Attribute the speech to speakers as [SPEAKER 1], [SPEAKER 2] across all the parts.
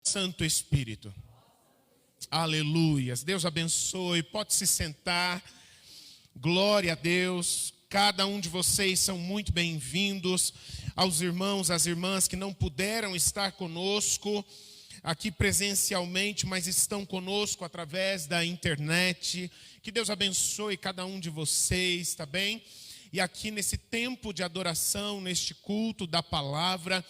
[SPEAKER 1] Santo Espírito. Aleluias. Deus abençoe. Pode se sentar. Glória a Deus. Cada um de vocês são muito bem-vindos. Aos irmãos, às irmãs que não puderam estar conosco aqui presencialmente, mas estão conosco através da internet. Que Deus abençoe cada um de vocês, tá bem? E aqui nesse tempo de adoração, neste culto da palavra,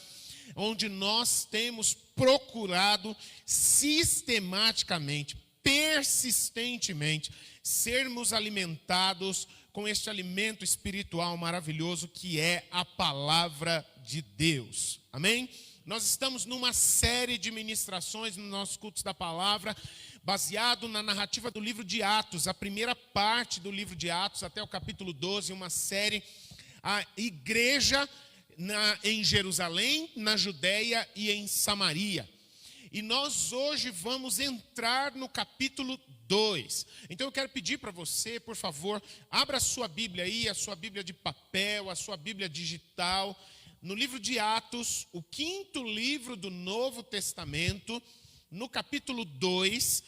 [SPEAKER 1] onde nós temos procurado sistematicamente, persistentemente, sermos alimentados com este alimento espiritual maravilhoso que é a palavra de Deus. Amém? Nós estamos numa série de ministrações nos nossos cultos da palavra, baseado na narrativa do livro de Atos, a primeira parte do livro de Atos, até o capítulo 12, uma série, a igreja em Jerusalém, na Judéia e em Samaria. E nós hoje vamos entrar no capítulo 2. Então eu quero pedir para você, por favor, abra a sua Bíblia aí, a sua Bíblia de papel, a sua Bíblia digital, no livro de Atos, o 5º livro do Novo Testamento, no capítulo 2,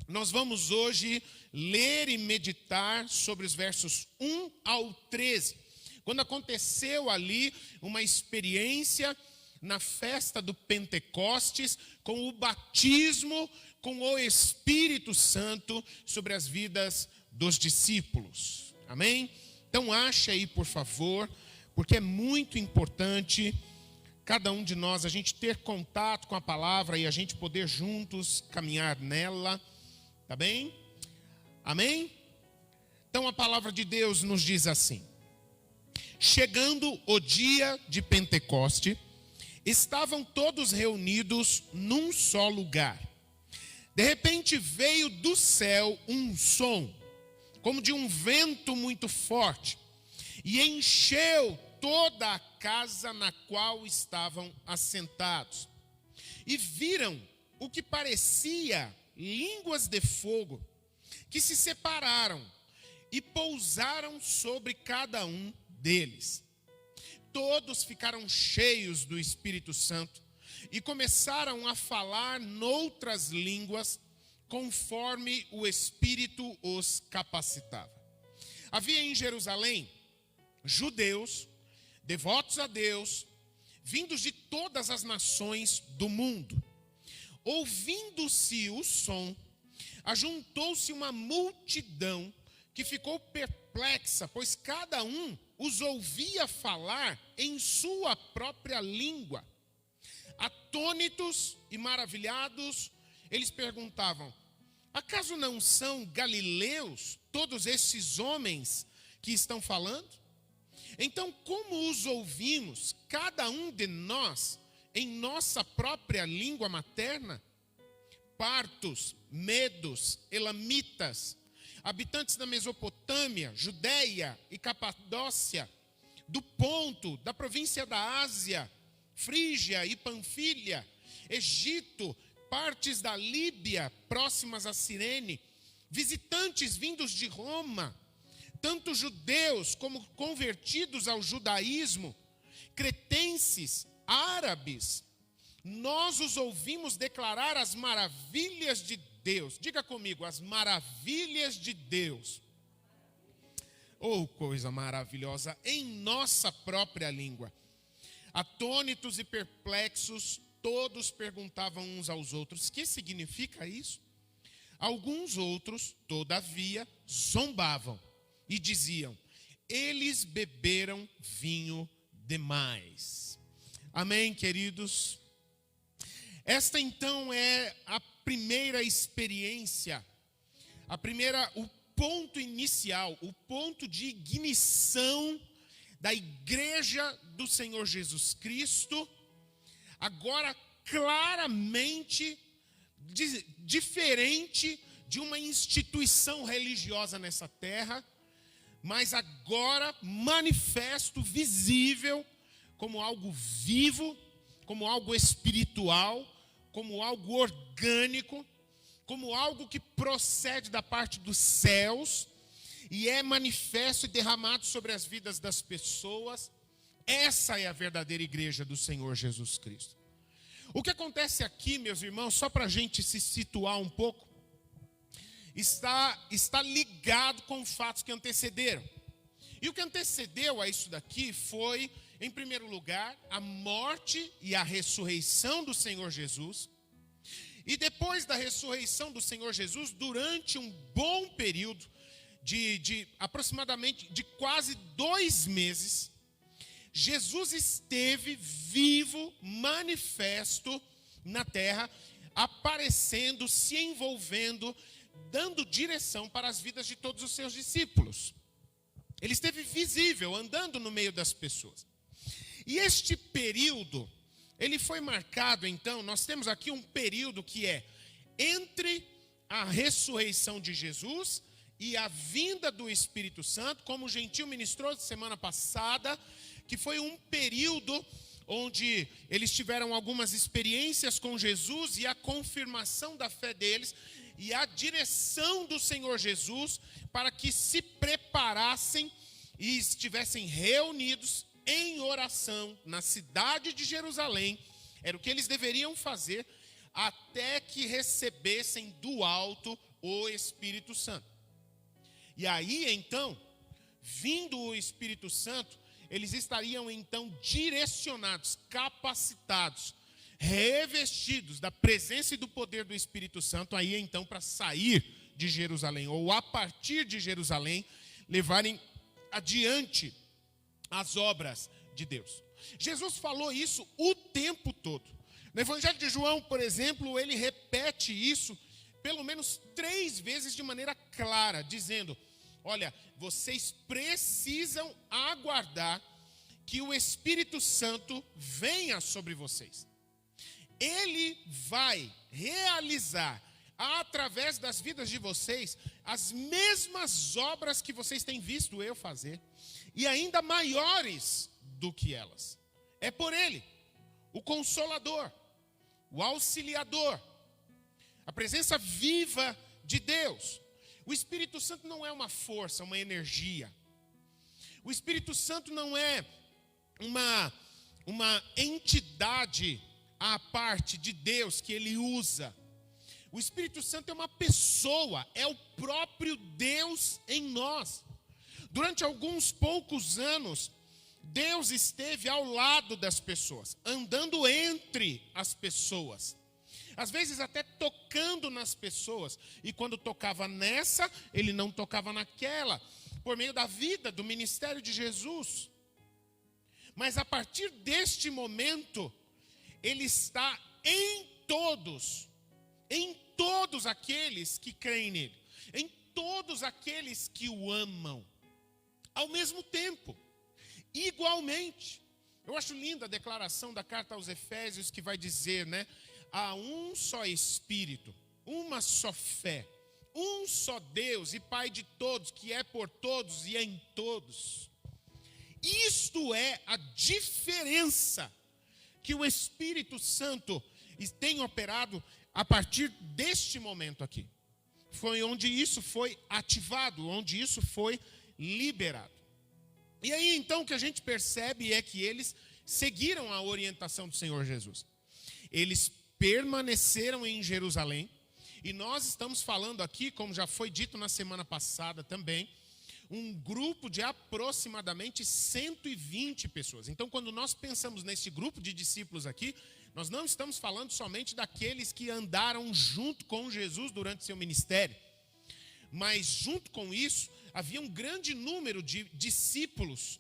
[SPEAKER 1] nós vamos hoje ler e meditar sobre os versos 1 ao 13. Quando aconteceu ali uma experiência na festa do Pentecostes, com o batismo com o Espírito Santo sobre as vidas dos discípulos. Amém? Então ache aí, por favor, porque é muito importante cada um de nós, a gente ter contato com a palavra e a gente poder juntos caminhar nela. Tá bem? Amém? Então a palavra de Deus nos diz assim: chegando o dia de Pentecoste, estavam todos reunidos num só lugar. De repente veio do céu um som, como de um vento muito forte, e encheu toda a casa na qual estavam assentados. E viram o que parecia línguas de fogo, que se separaram e pousaram sobre cada um deles. Todos ficaram cheios do Espírito Santo e começaram a falar noutras línguas, conforme o Espírito os capacitava. Havia em Jerusalém judeus, devotos a Deus, vindos de todas as nações do mundo. Ouvindo-se o som, ajuntou-se uma multidão que ficou perplexa, pois cada um os ouvia falar em sua própria língua. Atônitos e maravilhados, eles perguntavam: acaso não são galileus todos esses homens que estão falando? Então, como os ouvimos, cada um de nós, em nossa própria língua materna? Partos, medos, elamitas, habitantes da Mesopotâmia, Judéia e Capadócia, do Ponto, da província da Ásia, Frígia e Panfilha, Egito, partes da Líbia, próximas a Cirene, visitantes vindos de Roma, tanto judeus como convertidos ao judaísmo, cretenses, árabes, nós os ouvimos declarar as maravilhas de Deus. Diga comigo, as maravilhas de Deus. Oh, coisa maravilhosa, em nossa própria língua. Atônitos e perplexos, todos perguntavam uns aos outros: que significa isso? Alguns outros, todavia, zombavam e diziam: eles beberam vinho demais. Amém, queridos? Esta então é a primeira experiência, o ponto inicial, o ponto de ignição da igreja do Senhor Jesus Cristo, agora claramente diferente de uma instituição religiosa nessa terra, mas agora manifesto, visível, como algo vivo, como algo espiritual, como algo orgânico, como algo que procede da parte dos céus e é manifesto e derramado sobre as vidas das pessoas. Essa é a verdadeira igreja do Senhor Jesus Cristo. O que acontece aqui, meus irmãos, só para a gente se situar um pouco, está ligado com fatos que antecederam. E o que antecedeu a isso daqui foi, em primeiro lugar, a morte e a ressurreição do Senhor Jesus. E depois da ressurreição do Senhor Jesus, durante um bom período de aproximadamente de quase 2 meses, Jesus esteve vivo, manifesto na terra, aparecendo, se envolvendo, dando direção para as vidas de todos os seus discípulos. Ele esteve visível, andando no meio das pessoas. E este período, ele foi marcado, então, nós temos aqui um período que é entre a ressurreição de Jesus e a vinda do Espírito Santo, como o Gentil ministrou semana passada, que foi um período onde eles tiveram algumas experiências com Jesus e a confirmação da fé deles e a direção do Senhor Jesus para que se preparassem e estivessem reunidos em oração na cidade de Jerusalém. Era o que eles deveriam fazer até que recebessem do alto o Espírito Santo. E aí, então, vindo o Espírito Santo, eles estariam então direcionados, capacitados, revestidos da presença e do poder do Espírito Santo, aí então para sair de Jerusalém, ou a partir de Jerusalém, levarem adiante as obras de Deus. Jesus falou isso o tempo todo. No Evangelho de João, por exemplo, ele repete isso pelo menos 3 vezes de maneira clara, dizendo: olha, vocês precisam aguardar que o Espírito Santo venha sobre vocês. Ele vai realizar, através das vidas de vocês, as mesmas obras que vocês têm visto eu fazer, e ainda maiores do que elas. É por Ele, o Consolador, o Auxiliador, a presença viva de Deus. O Espírito Santo não é uma força, uma energia. O Espírito Santo não é uma entidade à parte de Deus que Ele usa. O Espírito Santo é uma pessoa, é o próprio Deus em nós. Durante alguns poucos anos, Deus esteve ao lado das pessoas, andando entre as pessoas. Às vezes até tocando nas pessoas. E quando tocava nessa, ele não tocava naquela. Por meio da vida, do ministério de Jesus. Mas a partir deste momento, ele está em todos aqueles que creem nele. Em todos aqueles que o amam. Ao mesmo tempo. Igualmente. Eu acho linda a declaração da carta aos Efésios que vai dizer, né? Há um só Espírito, uma só fé, um só Deus e Pai de todos, que é por todos e em todos. Isto é a diferença que o Espírito Santo tem operado a partir deste momento aqui. Foi onde isso foi ativado, onde isso foi liberado. E aí então o que a gente percebe é que eles seguiram a orientação do Senhor Jesus. Eles permaneceram em Jerusalém, e nós estamos falando aqui, como já foi dito na semana passada também, um grupo de aproximadamente 120 pessoas. Então, quando nós pensamos nesse grupo de discípulos aqui, nós não estamos falando somente daqueles que andaram junto com Jesus durante seu ministério, mas junto com isso, havia um grande número de discípulos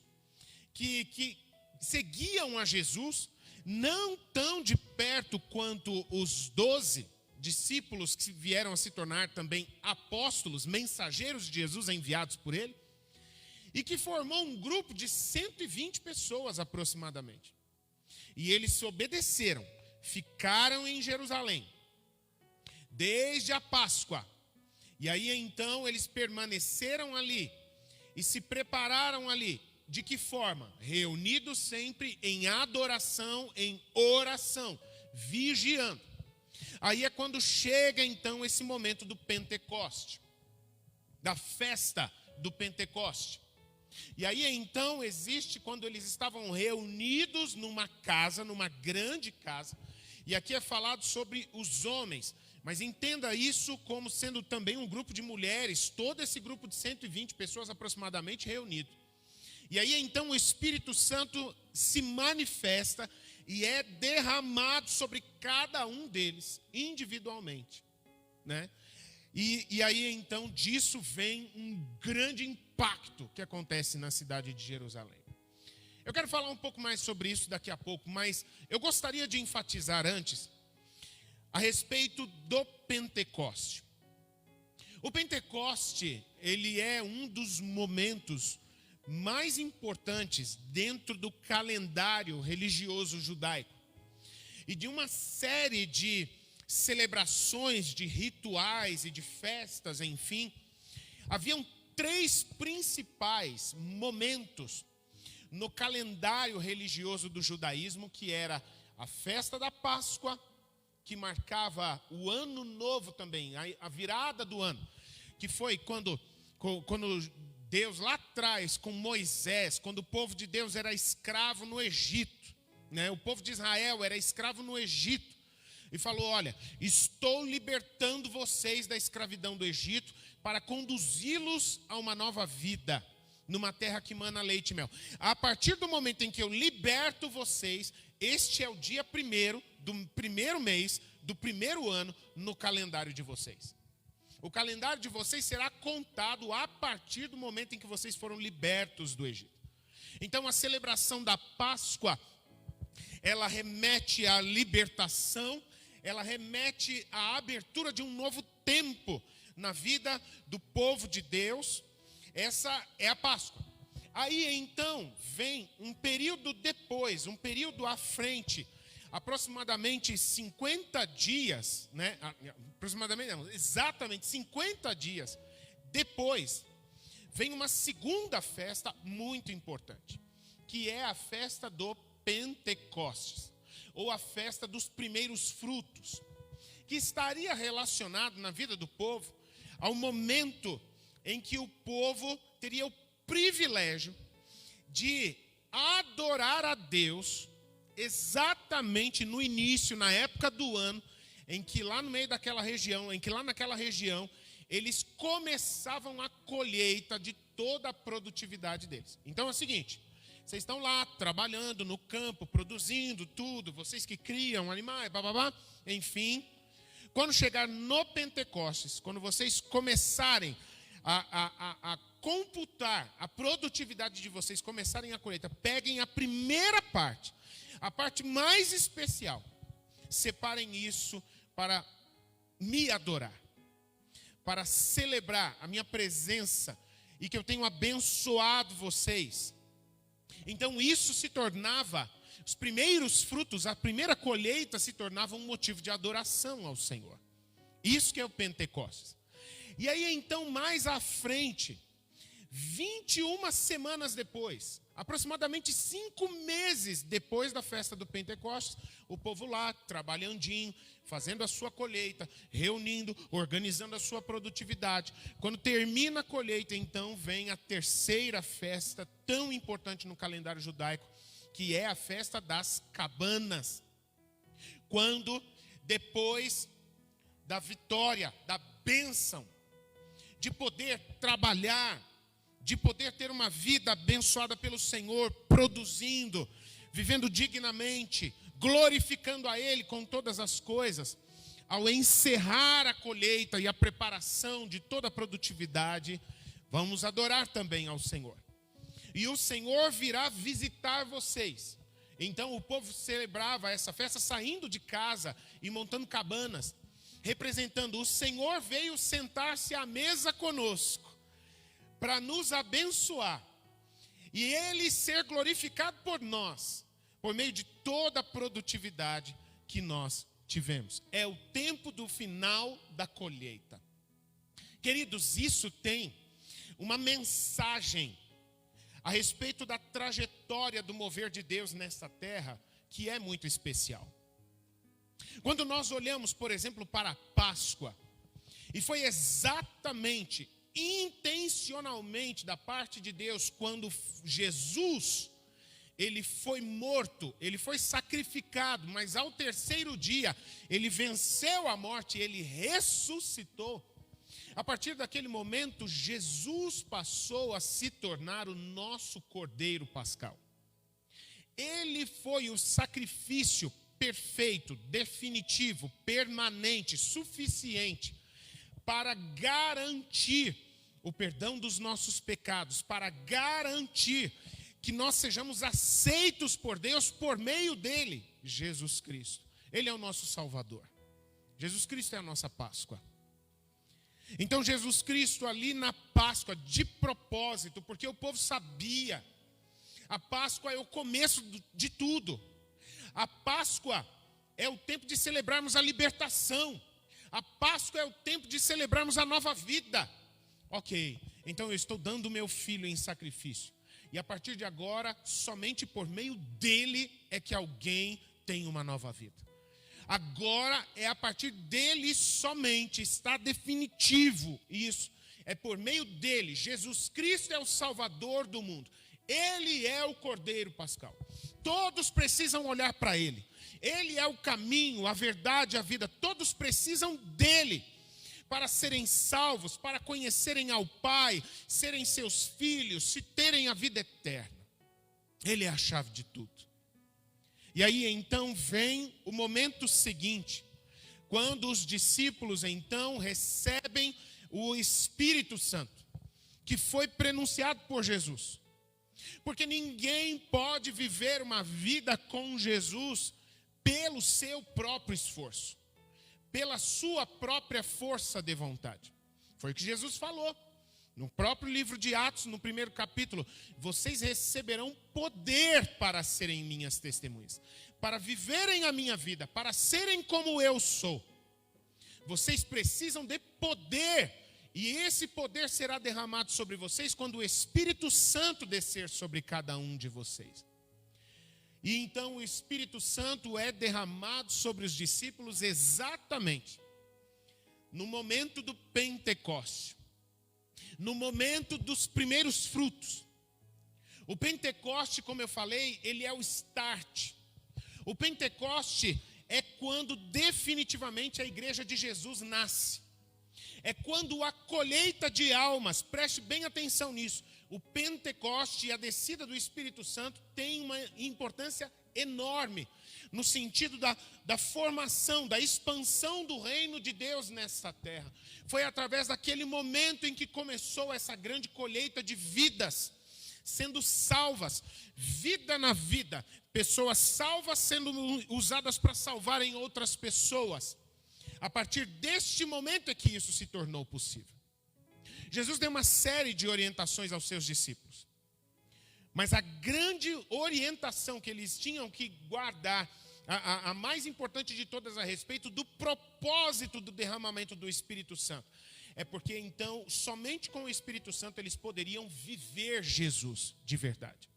[SPEAKER 1] que seguiam a Jesus, não tão de perto quanto os 12 discípulos que vieram a se tornar também apóstolos, mensageiros de Jesus enviados por ele, e que formou um grupo de 120 pessoas aproximadamente. E eles se obedeceram, ficaram em Jerusalém, desde a Páscoa. E aí então eles permaneceram ali e se prepararam ali. De que forma? Reunidos sempre em adoração, em oração, vigiando. Aí é quando chega então esse momento do Pentecoste, da festa do Pentecoste. E aí então existe quando eles estavam reunidos numa casa, numa grande casa, E aqui é falado sobre os homens, mas entenda isso como sendo também um grupo de mulheres, todo esse grupo de 120 pessoas aproximadamente reunido. E aí então o Espírito Santo se manifesta e é derramado sobre cada um deles individualmente, né? E aí então disso vem um grande impacto que acontece na cidade de Jerusalém. Eu quero falar um pouco mais sobre isso daqui a pouco, mas eu gostaria de enfatizar antes a respeito do Pentecoste. O Pentecoste, ele é um dos momentos mais importantes dentro do calendário religioso judaico. E de uma série de celebrações, de rituais e de festas, enfim, haviam 3 principais momentos no calendário religioso do judaísmo, que era a festa da Páscoa, que marcava o ano novo também, a virada do ano, que foi quando Deus lá atrás, com Moisés, quando o povo de Deus era escravo no Egito, né? O povo de Israel era escravo no Egito, e falou: olha, estou libertando vocês da escravidão do Egito para conduzi-los a uma nova vida, numa terra que mana leite e mel. A partir do momento em que eu liberto vocês, este é o dia 1º do 1º mês do 1º ano no calendário de vocês. O calendário de vocês será contado a partir do momento em que vocês foram libertos do Egito. Então a celebração da Páscoa, ela remete à libertação, ela remete à abertura de um novo tempo na vida do povo de Deus. Essa é a Páscoa. Aí então vem um período depois, um período à frente, aproximadamente 50 dias, né? Exatamente 50 dias depois, vem uma segunda festa muito importante, que é a festa do Pentecostes, ou a festa dos primeiros frutos, que estaria relacionado na vida do povo ao momento em que o povo teria o privilégio de adorar a Deus exatamente no início, na época do ano, em que lá no meio daquela região, naquela região, eles começavam a colheita de toda a produtividade deles. Então é o seguinte: vocês estão lá trabalhando no campo, produzindo tudo, vocês que criam animais, bababá, enfim. Quando chegar no Pentecostes, quando vocês começarem a computar a produtividade de vocês, começarem a colheita, peguem a primeira parte, a parte mais especial, separem isso para me adorar, para celebrar a minha presença e que eu tenho abençoado vocês. Então isso se tornava, os primeiros frutos, a primeira colheita se tornava um motivo de adoração ao Senhor. Isso que é o Pentecostes. E aí então mais à frente, 21 semanas depois, aproximadamente 5 meses depois da festa do Pentecostes, o povo lá, trabalhandinho, fazendo a sua colheita, reunindo, organizando a sua produtividade. Quando termina a colheita, então vem a terceira festa tão importante no calendário judaico, que é a festa das cabanas. Quando, depois da vitória, da bênção, de poder trabalhar, de poder ter uma vida abençoada pelo Senhor, produzindo, vivendo dignamente, glorificando a Ele com todas as coisas, ao encerrar a colheita e a preparação de toda a produtividade, vamos adorar também ao Senhor. E o Senhor virá visitar vocês. Então o povo celebrava essa festa saindo de casa e montando cabanas, representando: o Senhor veio sentar-se à mesa conosco, para nos abençoar, e Ele ser glorificado por nós, por meio de toda a produtividade que nós tivemos. É o tempo do final da colheita. Queridos, isso tem uma mensagem a respeito da trajetória do mover de Deus nesta terra, que é muito especial. Quando nós olhamos, por exemplo, para a Páscoa, e foi exatamente, intencionalmente da parte de Deus, quando Jesus ele foi morto, ele foi sacrificado, mas ao terceiro dia ele venceu a morte, ele ressuscitou. A partir daquele momento, Jesus passou a se tornar o nosso Cordeiro Pascal. Ele foi o sacrifício perfeito, definitivo, permanente, suficiente para garantir o perdão dos nossos pecados, para garantir que nós sejamos aceitos por Deus por meio dele, Jesus Cristo. Ele é o nosso Salvador. Jesus Cristo é a nossa Páscoa. Então Jesus Cristo ali na Páscoa, de propósito, porque o povo sabia, a Páscoa é o começo de tudo. A Páscoa é o tempo de celebrarmos a libertação. A Páscoa é o tempo de celebrarmos a nova vida. Ok, então eu estou dando o meu filho em sacrifício. E a partir de agora, somente por meio dele é que alguém tem uma nova vida. Agora é a partir dele somente, está definitivo isso. É por meio dele, Jesus Cristo é o Salvador do mundo. Ele é o Cordeiro Pascal. Todos precisam olhar para ele. Ele é o caminho, a verdade, a vida. Todos precisam dele para serem salvos, para conhecerem ao Pai, serem seus filhos, se terem a vida eterna. Ele é a chave de tudo. E aí então vem o momento seguinte, quando os discípulos então recebem o Espírito Santo, que foi prenunciado por Jesus. Porque ninguém pode viver uma vida com Jesus pelo seu próprio esforço, pela sua própria força de vontade. Foi o que Jesus falou. No próprio livro de Atos, no primeiro capítulo, vocês receberão poder para serem minhas testemunhas, para viverem a minha vida, para serem como eu sou. Vocês precisam de poder, e esse poder será derramado sobre vocês quando o Espírito Santo descer sobre cada um de vocês. E então o Espírito Santo é derramado sobre os discípulos exatamente no momento do Pentecoste, no momento dos primeiros frutos. O Pentecoste, como eu falei, ele é o start. O Pentecoste é quando definitivamente a igreja de Jesus nasce. É quando a colheita de almas, preste bem atenção nisso. O Pentecoste e a descida do Espírito Santo tem uma importância enorme no sentido da formação, da expansão do reino de Deus nessa terra. Foi através daquele momento em que começou essa grande colheita de vidas sendo salvas, vida na vida, pessoas salvas sendo usadas para salvarem outras pessoas. A partir deste momento é que isso se tornou possível. Jesus deu uma série de orientações aos seus discípulos. Mas a grande orientação que eles tinham que guardar, a mais importante de todas a respeito do propósito do derramamento do Espírito Santo, é porque então, somente com o Espírito Santo eles poderiam viver Jesus de verdade.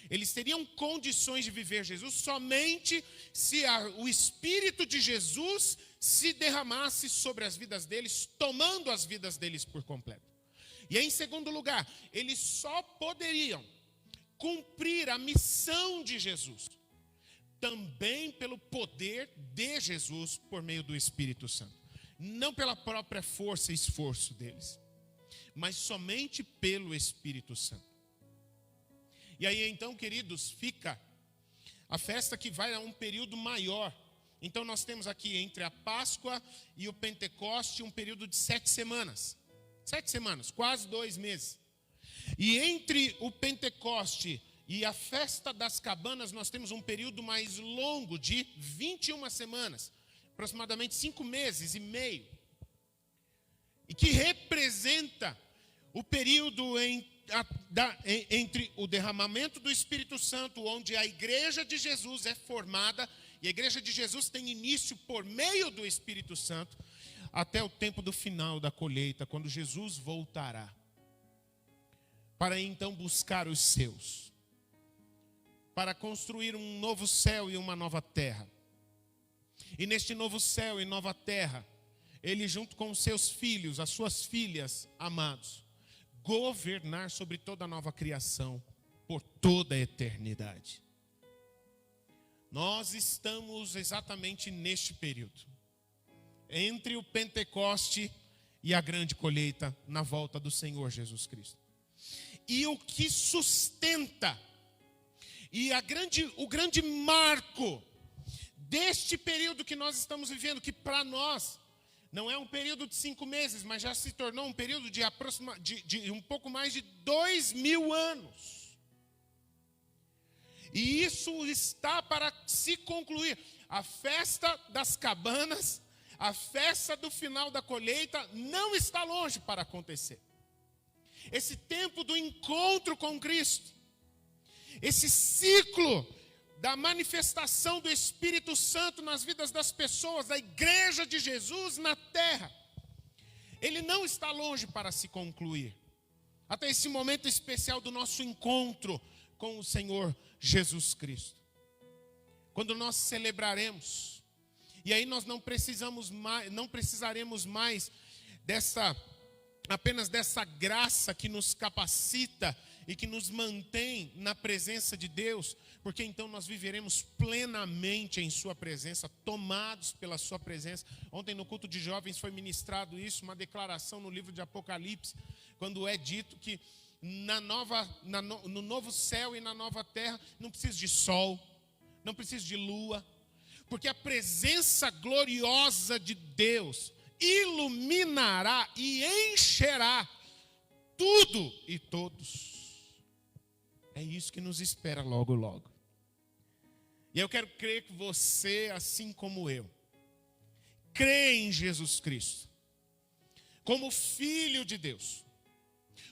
[SPEAKER 1] Eles teriam condições de viver Jesus somente se o Espírito de Jesus se derramasse sobre as vidas deles, tomando as vidas deles por completo. E em segundo lugar, eles só poderiam cumprir a missão de Jesus também pelo poder de Jesus por meio do Espírito Santo. Não pela própria força e esforço deles, mas somente pelo Espírito Santo. E aí então, queridos, fica a festa que vai a um período maior. Então nós temos aqui entre a Páscoa e o Pentecoste um período de 7 semanas. 7 semanas, quase 2 meses. E entre o Pentecoste e a festa das cabanas nós temos um período mais longo de 21 semanas. Aproximadamente 5 meses e meio. E que representa o período entre o derramamento do Espírito Santo, onde a igreja de Jesus é formada, e a igreja de Jesus tem início por meio do Espírito Santo, até o tempo do final da colheita, quando Jesus voltará, para então buscar os seus, para construir um novo céu e uma nova terra. E neste novo céu e nova terra, ele junto com os seus filhos, as suas filhas amados, governar sobre toda a nova criação por toda a eternidade. Nós estamos exatamente neste período, entre o Pentecoste e a grande colheita na volta do Senhor Jesus Cristo. E o que sustenta, e o grande marco deste período que nós estamos vivendo, que para nós não é um período de 5 meses, mas já se tornou um período de um pouco mais de 2000 anos. E isso está para se concluir. A festa das cabanas, a festa do final da colheita não está longe para acontecer. Esse tempo do encontro com Cristo, esse ciclo da manifestação do Espírito Santo nas vidas das pessoas, da igreja de Jesus na terra, ele não está longe para se concluir. Até esse momento especial do nosso encontro com o Senhor Jesus Cristo, quando nós celebraremos, e aí nós não precisaremos mais apenas dessa graça que nos capacita e que nos mantém na presença de Deus, porque então nós viveremos plenamente em sua presença, tomados pela sua presença. Ontem no culto de jovens foi ministrado isso, uma declaração no livro de Apocalipse, quando é dito que no novo céu e na nova terra não precisa de sol, não precisa de lua, porque a presença gloriosa de Deus iluminará e encherá tudo e todos. É isso que nos espera logo, logo. E eu quero crer que você, assim como eu, crê em Jesus Cristo como Filho de Deus,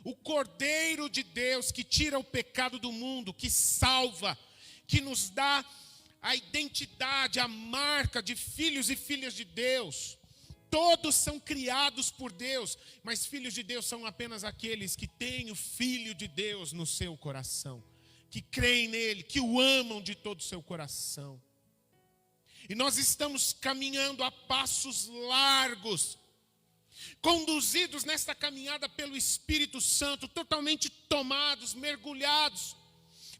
[SPEAKER 1] o Cordeiro de Deus que tira o pecado do mundo, que salva, que nos dá a identidade, a marca de filhos e filhas de Deus. Todos são criados por Deus, mas filhos de Deus são apenas aqueles que têm o Filho de Deus no seu coração, que creem nele, que o amam de todo o seu coração. E nós estamos caminhando a passos largos, conduzidos nesta caminhada pelo Espírito Santo, totalmente tomados, mergulhados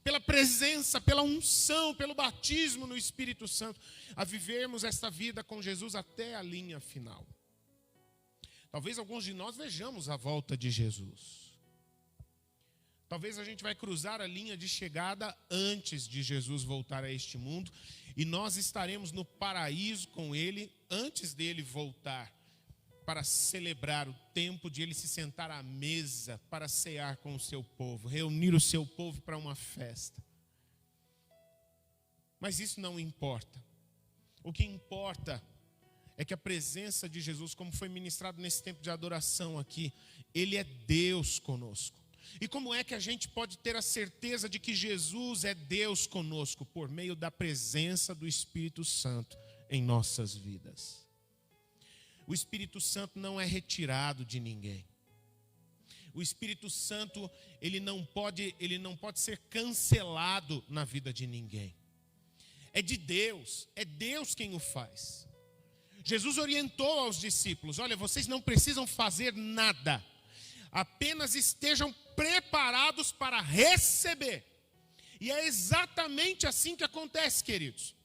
[SPEAKER 1] pela presença, pela unção, pelo batismo no Espírito Santo, a vivermos esta vida com Jesus até a linha final. Talvez alguns de nós vejamos a volta de Jesus. Talvez a gente vai cruzar a linha de chegada antes de Jesus voltar a este mundo, e nós estaremos no paraíso com Ele antes dele voltar, para celebrar o tempo de ele se sentar à mesa para cear com o seu povo, reunir o seu povo para uma festa. Mas isso não importa. O que importa é que a presença de Jesus, como foi ministrado nesse tempo de adoração aqui, ele é Deus conosco. E como é que a gente pode ter a certeza de que Jesus é Deus conosco? Por meio da presença do Espírito Santo em nossas vidas. O Espírito Santo não é retirado de ninguém. O Espírito Santo, ele não pode ser cancelado na vida de ninguém. É de Deus, é Deus quem o faz. Jesus orientou aos discípulos: olha, vocês não precisam fazer nada, apenas estejam preparados para receber. E é exatamente assim que acontece, queridos.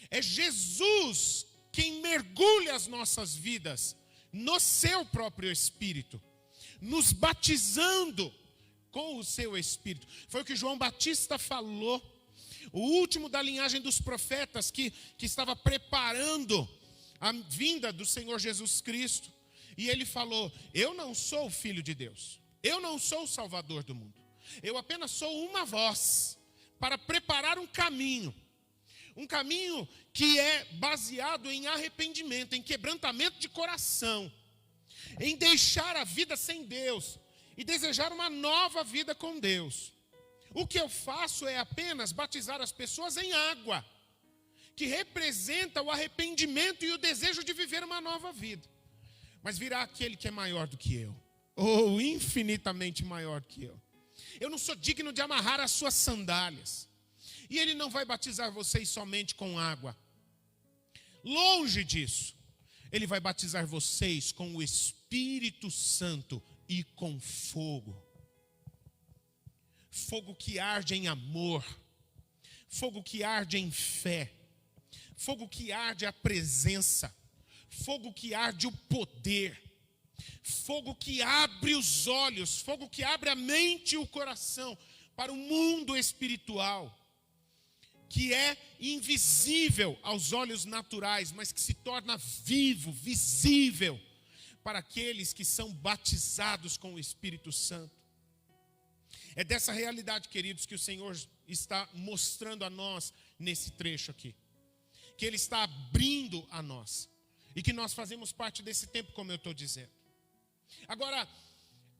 [SPEAKER 1] É Jesus quem mergulha as nossas vidas no seu próprio Espírito, nos batizando com o seu Espírito. Foi o que João Batista falou, o último da linhagem dos profetas que estava preparando a vinda do Senhor Jesus Cristo. E ele falou: eu não sou o Filho de Deus, eu não sou o Salvador do mundo, eu apenas sou uma voz para preparar um caminho que é baseado em arrependimento, em quebrantamento de coração, em deixar a vida sem Deus e desejar uma nova vida com Deus. O que eu faço é apenas batizar as pessoas em água, que representa o arrependimento e o desejo de viver uma nova vida. Mas virá aquele que é maior do que eu, ou infinitamente maior do que eu. Eu não sou digno de amarrar as suas sandálias. E ele não vai batizar vocês somente com água. Longe disso. Ele vai batizar vocês com o Espírito Santo e com fogo. fogo que arde em amor, fogo que arde em fé, fogo que arde a presença, fogo que arde o poder, fogo que abre os olhos, fogo que abre a mente e o coração para o mundo espiritual, que é invisível aos olhos naturais, mas que se torna vivo, visível para aqueles que são batizados com o Espírito Santo. É dessa realidade, queridos, que o Senhor está mostrando a nós nesse trecho aqui. Que Ele está abrindo a nós. E que nós fazemos parte desse tempo, como eu estou dizendo. Agora,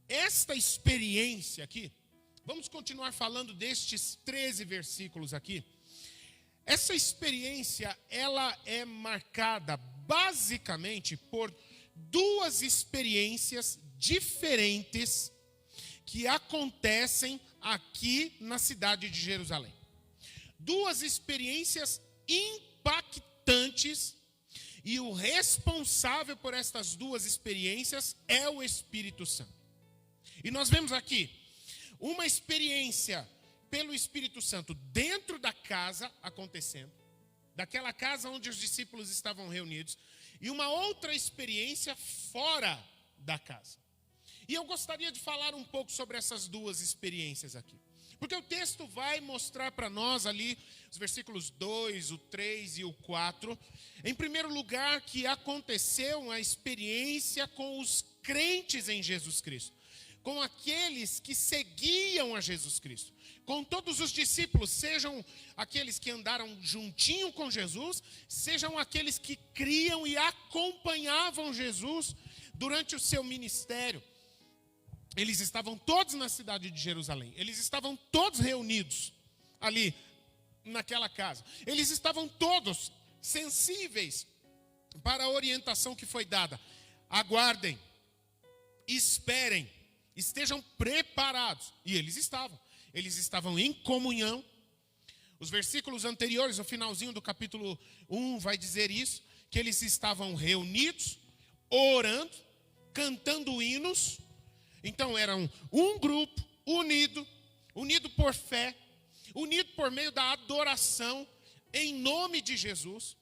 [SPEAKER 1] esta experiência aqui, vamos continuar falando destes 13 versículos aqui. Essa experiência, ela é marcada basicamente por duas experiências diferentes que acontecem aqui na cidade de Jerusalém. Duas experiências impactantes, e o responsável por estas duas experiências é o Espírito Santo. E nós vemos aqui uma experiência pelo Espírito Santo dentro da casa acontecendo, daquela casa onde os discípulos estavam reunidos, e uma outra experiência fora da casa. E eu gostaria de falar um pouco sobre essas duas experiências aqui. Porque o texto vai mostrar para nós ali, os versículos 2, o 3 e o 4, em primeiro lugar, que aconteceu uma experiência com os crentes em Jesus Cristo, com aqueles que seguiam a Jesus Cristo, com todos os discípulos, sejam aqueles que andaram juntinho com Jesus, sejam aqueles que criam e acompanhavam Jesus durante o seu ministério. Eles estavam todos na cidade de Jerusalém. Eles estavam todos reunidos ali naquela casa. Eles estavam todos sensíveis para a orientação que foi dada. Aguardem, esperem, estejam preparados. E eles estavam. Eles estavam em comunhão. Os versículos anteriores, o finalzinho do capítulo 1 vai dizer isso, que eles estavam reunidos, orando, cantando hinos. Então eram um grupo unido por fé, unido por meio da adoração em nome de Jesus.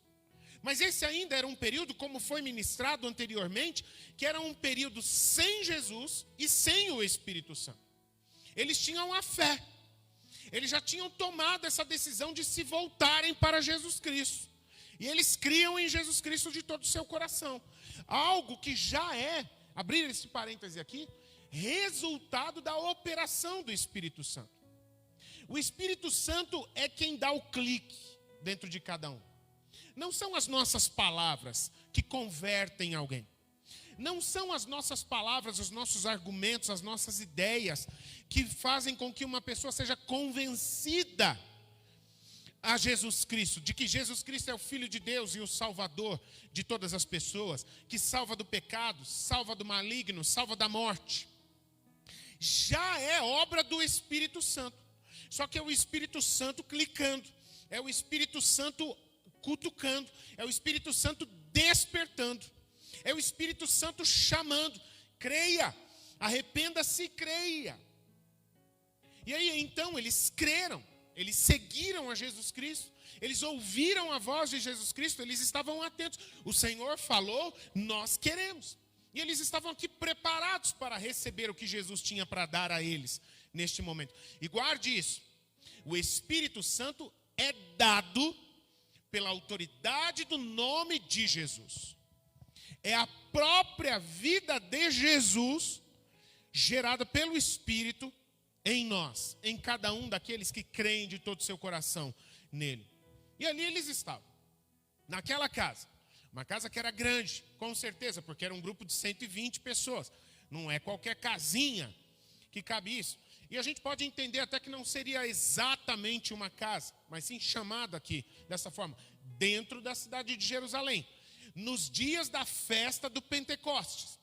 [SPEAKER 1] Mas esse ainda era um período, como foi ministrado anteriormente, que era um período sem Jesus e sem o Espírito Santo. Eles tinham a fé, eles já tinham tomado essa decisão de se voltarem para Jesus Cristo. E eles criam em Jesus Cristo de todo o seu coração. Algo que já é, abrir esse parêntese aqui, resultado da operação do Espírito Santo. O Espírito Santo é quem dá o clique dentro de cada um. Não são as nossas palavras que convertem alguém. Não são as nossas palavras, os nossos argumentos, as nossas ideias que fazem com que uma pessoa seja convencida a Jesus Cristo, de que Jesus Cristo é o Filho de Deus e o Salvador de todas as pessoas, que salva do pecado, salva do maligno, salva da morte. Já é obra do Espírito Santo. Só que é o Espírito Santo clicando, é o Espírito Santo cutucando, é o Espírito Santo despertando, é o Espírito Santo chamando. Creia, arrependa-se e creia. E aí então eles creram, eles seguiram a Jesus Cristo, eles ouviram a voz de Jesus Cristo, eles estavam atentos. O Senhor falou, nós queremos. E eles estavam aqui preparados para receber o que Jesus tinha para dar a eles neste momento. E guarde isso, o Espírito Santo é dado pela autoridade do nome de Jesus. É a própria vida de Jesus gerada pelo Espírito em nós, em cada um daqueles que creem de todo o seu coração nele. E ali eles estavam, naquela casa. Uma casa que era grande, com certeza, porque era um grupo de 120 pessoas. Não é qualquer casinha que cabe isso. E a gente pode entender até que não seria exatamente uma casa, mas sim chamada aqui, dessa forma, dentro da cidade de Jerusalém, nos dias da festa do Pentecostes.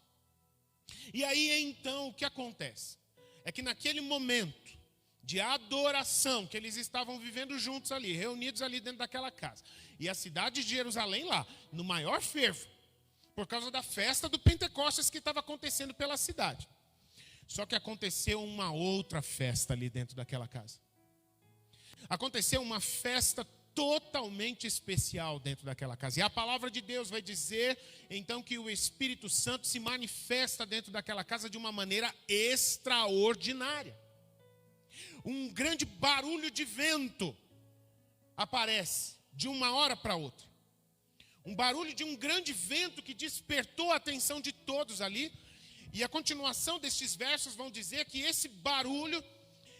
[SPEAKER 1] E aí então o que acontece? É que naquele momento de adoração que eles estavam vivendo juntos ali, reunidos ali dentro daquela casa, e a cidade de Jerusalém lá, no maior fervo, por causa da festa do Pentecostes que estava acontecendo pela cidade. Só que aconteceu uma outra festa ali dentro daquela casa. Aconteceu uma festa totalmente especial dentro daquela casa. E a palavra de Deus vai dizer, então, que o Espírito Santo se manifesta dentro daquela casa de uma maneira extraordinária. Um grande barulho de vento aparece de uma hora para outra. Um barulho de um grande vento que despertou a atenção de todos ali. E a continuação destes versos vão dizer que esse barulho,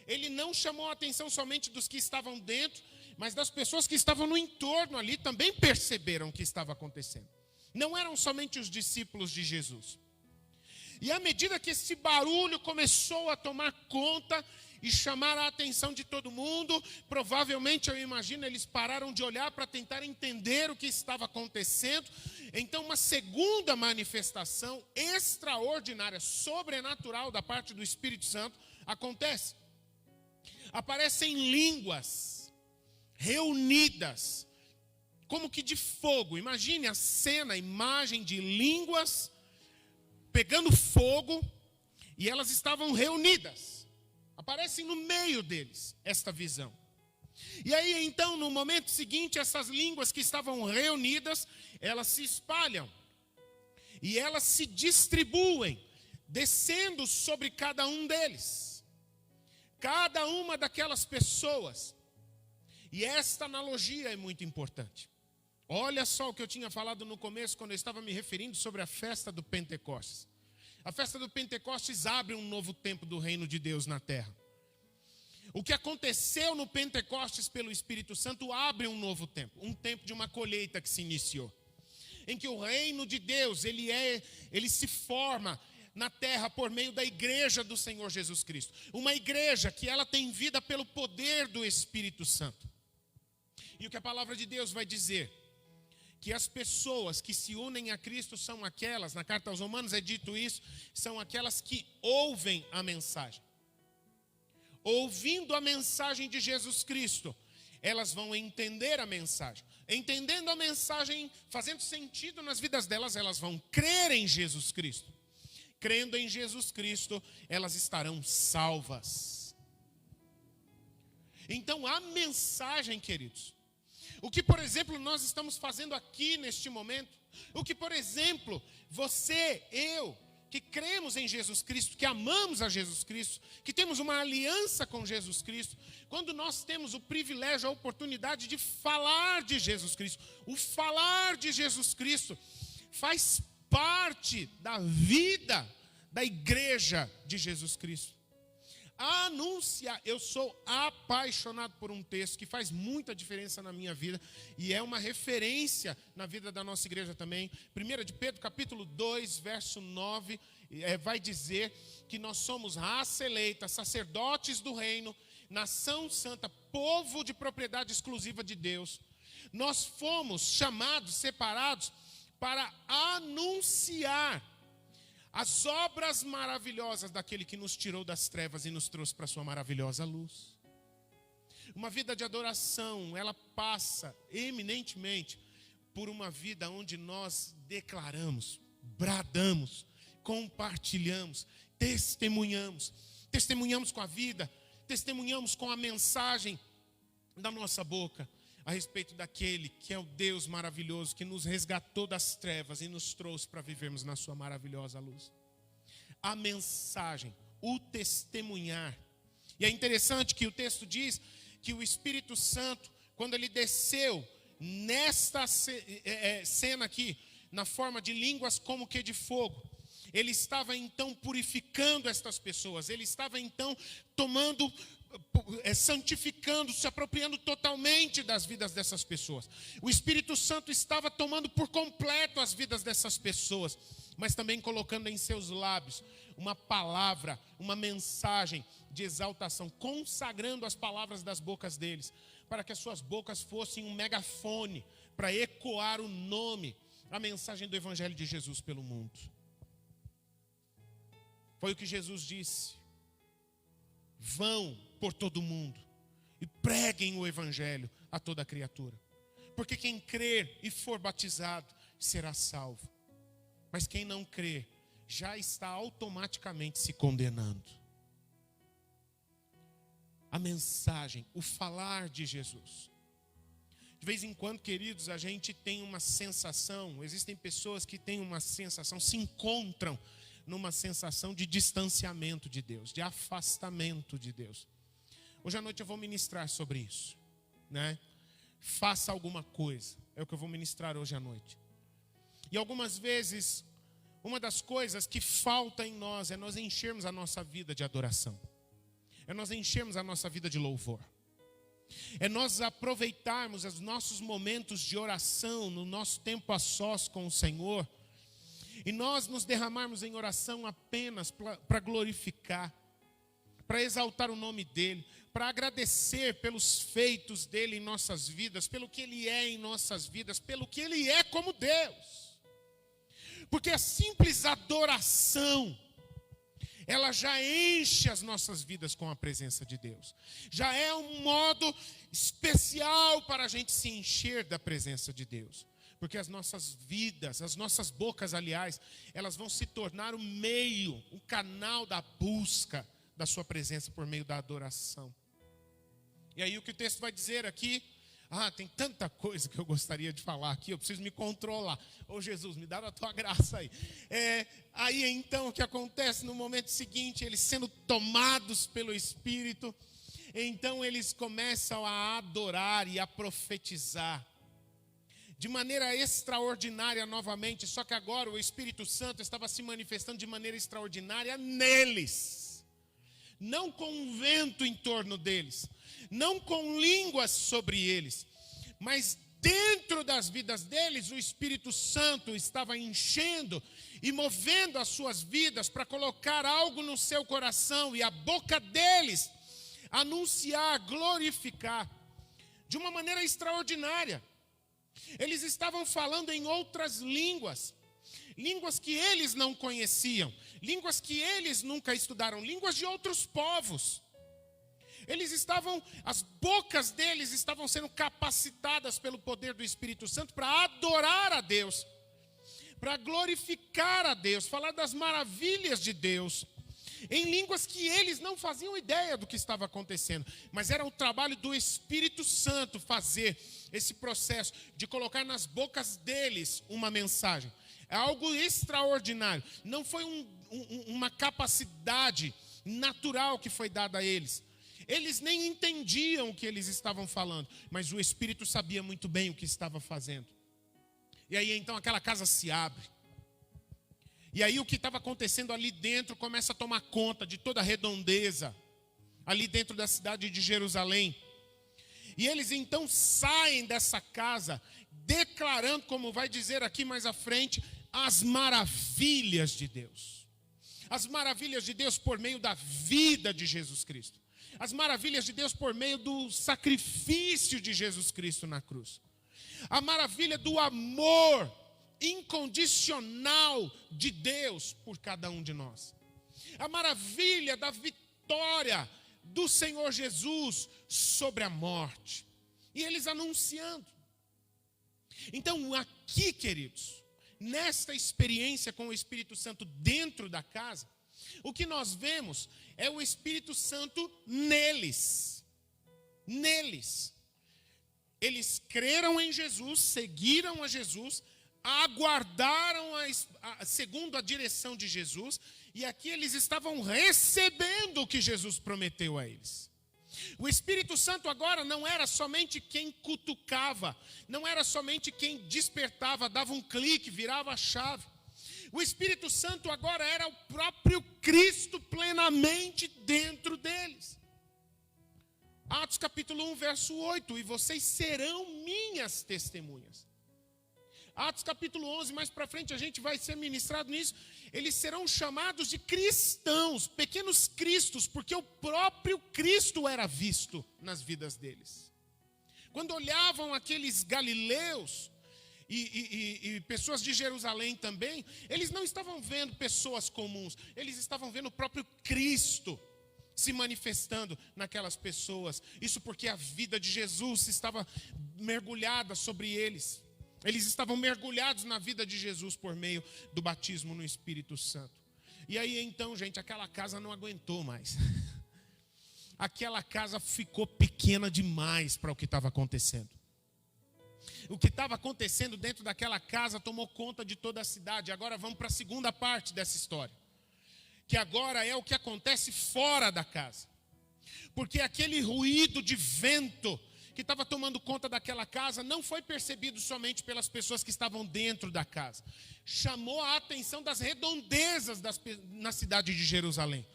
[SPEAKER 1] ele não chamou a atenção somente dos que estavam dentro, mas das pessoas que estavam no entorno ali também perceberam o que estava acontecendo. Não eram somente os discípulos de Jesus. E à medida que esse barulho começou a tomar conta e chamar a atenção de todo mundo, provavelmente, eu imagino, eles pararam de olhar para tentar entender o que estava acontecendo. Então, uma segunda manifestação extraordinária, sobrenatural da parte do Espírito Santo acontece. Aparecem línguas reunidas, como que de fogo. Imagine a cena, a imagem de línguas pegando fogo, e elas estavam reunidas. Aparecem no meio deles esta visão. E aí então, no momento seguinte, essas línguas que estavam reunidas, elas se espalham. E elas se distribuem, descendo sobre cada um deles. Cada uma daquelas pessoas. E esta analogia é muito importante. Olha só o que eu tinha falado no começo, quando eu estava me referindo sobre a festa do Pentecostes. A festa do Pentecostes abre um novo tempo do reino de Deus na terra. O que aconteceu no Pentecostes pelo Espírito Santo abre um novo tempo. Um tempo de uma colheita que se iniciou. Em que o reino de Deus, ele se forma na terra por meio da igreja do Senhor Jesus Cristo. Uma igreja que ela tem vida pelo poder do Espírito Santo. E o que a palavra de Deus vai dizer? Que as pessoas que se unem a Cristo são aquelas, na carta aos Romanos é dito isso, são aquelas que ouvem a mensagem. Ouvindo a mensagem de Jesus Cristo, elas vão entender a mensagem. Entendendo a mensagem, fazendo sentido nas vidas delas, elas vão crer em Jesus Cristo. Crendo em Jesus Cristo, elas estarão salvas. Então, a mensagem, queridos, o que, por exemplo, nós estamos fazendo aqui neste momento, o que, por exemplo, você, eu, que cremos em Jesus Cristo, que amamos a Jesus Cristo, que temos uma aliança com Jesus Cristo, quando nós temos o privilégio, a oportunidade de falar de Jesus Cristo, o falar de Jesus Cristo faz parte da vida da igreja de Jesus Cristo. Anunciar, eu sou apaixonado por um texto que faz muita diferença na minha vida e é uma referência na vida da nossa igreja também. 1 de Pedro, capítulo 2, verso 9, vai dizer que nós somos raça eleita, sacerdotes do reino, nação santa, povo de propriedade exclusiva de Deus. Nós fomos chamados, separados, para anunciar as obras maravilhosas daquele que nos tirou das trevas e nos trouxe para a sua maravilhosa luz. Uma vida de adoração, ela passa eminentemente por uma vida onde nós declaramos, bradamos, compartilhamos, testemunhamos. Testemunhamos com a vida, testemunhamos com a mensagem da nossa boca a respeito daquele que é o Deus maravilhoso, que nos resgatou das trevas e nos trouxe para vivermos na sua maravilhosa luz. A mensagem, o testemunhar. E é interessante que o texto diz que o Espírito Santo, quando ele desceu nesta cena aqui, na forma de línguas como que de fogo, ele estava então purificando estas pessoas, ele estava então tomando, santificando, se apropriando totalmente das vidas dessas pessoas. O Espírito Santo estava tomando por completo as vidas dessas pessoas, mas também colocando em seus lábios uma palavra, uma mensagem de exaltação, consagrando as palavras das bocas deles, para que as suas bocas fossem um megafone, para ecoar o nome, a mensagem do Evangelho de Jesus pelo mundo. Foi o que Jesus disse: vão por todo mundo e preguem o Evangelho a toda criatura. Porque quem crer e for batizado será salvo. Mas quem não crer já está automaticamente se condenando. A mensagem, o falar de Jesus. De vez em quando, queridos, a gente tem uma sensação, existem pessoas que têm uma sensação, se encontram numa sensação de distanciamento de Deus, de afastamento de Deus. Hoje à noite eu vou ministrar sobre isso, né? Faça alguma coisa, é o que eu vou ministrar hoje à noite. E algumas vezes, uma das coisas que falta em nós é nós enchermos a nossa vida de adoração. É nós enchermos a nossa vida de louvor. É nós aproveitarmos os nossos momentos de oração, no nosso tempo a sós com o Senhor, e nós nos derramarmos em oração apenas para glorificar, para exaltar o nome dEle, para agradecer pelos feitos dEle em nossas vidas, pelo que Ele é em nossas vidas, pelo que Ele é como Deus. Porque a simples adoração, ela já enche as nossas vidas com a presença de Deus. Já é um modo especial para a gente se encher da presença de Deus. Porque as nossas vidas, as nossas bocas, aliás, elas vão se tornar o meio, o canal da busca da sua presença por meio da adoração. E aí o que o texto vai dizer aqui? Tem tanta coisa que eu gostaria de falar aqui, eu preciso me controlar. Ô Jesus, me dá a tua graça aí. Aí então o que acontece no momento seguinte, eles sendo tomados pelo Espírito, então eles começam a adorar e a profetizar. De maneira extraordinária novamente, só que agora o Espírito Santo estava se manifestando de maneira extraordinária neles. Não com um vento em torno deles, não com línguas sobre eles, mas dentro das vidas deles o Espírito Santo estava enchendo e movendo as suas vidas para colocar algo no seu coração e a boca deles anunciar, glorificar de uma maneira extraordinária. Eles estavam falando em outras línguas, línguas que eles não conheciam, línguas que eles nunca estudaram, línguas de outros povos. As bocas deles estavam sendo capacitadas pelo poder do Espírito Santo para adorar a Deus, para glorificar a Deus, falar das maravilhas de Deus, em línguas que eles não faziam ideia do que estava acontecendo, mas era o trabalho do Espírito Santo fazer esse processo de colocar nas bocas deles uma mensagem. É algo extraordinário, não foi uma capacidade natural que foi dada a eles. Eles nem entendiam o que eles estavam falando, mas o Espírito sabia muito bem o que estava fazendo. E aí então aquela casa se abre. E aí o que estava acontecendo ali dentro começa a tomar conta de toda a redondeza, ali dentro da cidade de Jerusalém. E eles então saem dessa casa, declarando, como vai dizer aqui mais à frente, as maravilhas de Deus. As maravilhas de Deus por meio da vida de Jesus Cristo. As maravilhas de Deus por meio do sacrifício de Jesus Cristo na cruz. A maravilha do amor incondicional de Deus por cada um de nós. A maravilha da vitória do Senhor Jesus sobre a morte. E eles anunciando. Então aqui, queridos, nesta experiência com o Espírito Santo dentro da casa, o que nós vemos é o Espírito Santo neles. Neles. Eles creram em Jesus, seguiram a Jesus, aguardaram segundo a direção de Jesus, e aqui eles estavam recebendo o que Jesus prometeu a eles. O Espírito Santo agora não era somente quem cutucava, não era somente quem despertava, dava um clique, virava a chave. O Espírito Santo agora era o próprio Cristo plenamente dentro deles. Atos capítulo 1, verso 8, e vocês serão minhas testemunhas. Atos capítulo 11, mais para frente a gente vai ser ministrado nisso. Eles serão chamados de cristãos, pequenos cristos, porque o próprio Cristo era visto nas vidas deles. Quando olhavam aqueles galileus e pessoas de Jerusalém também, eles não estavam vendo pessoas comuns, eles estavam vendo o próprio Cristo se manifestando naquelas pessoas. Isso porque a vida de Jesus estava mergulhada sobre eles. Eles estavam mergulhados na vida de Jesus por meio do batismo no Espírito Santo. E aí então, gente, aquela casa não aguentou mais. Aquela casa ficou pequena demais para o que estava acontecendo. O que estava acontecendo dentro daquela casa tomou conta de toda a cidade. Agora vamos para a segunda parte dessa história, que agora é o que acontece fora da casa. Porque aquele ruído de vento que estava tomando conta daquela casa não foi percebido somente pelas pessoas que estavam dentro da casa. Chamou a atenção das redondezas na cidade de Jerusalém.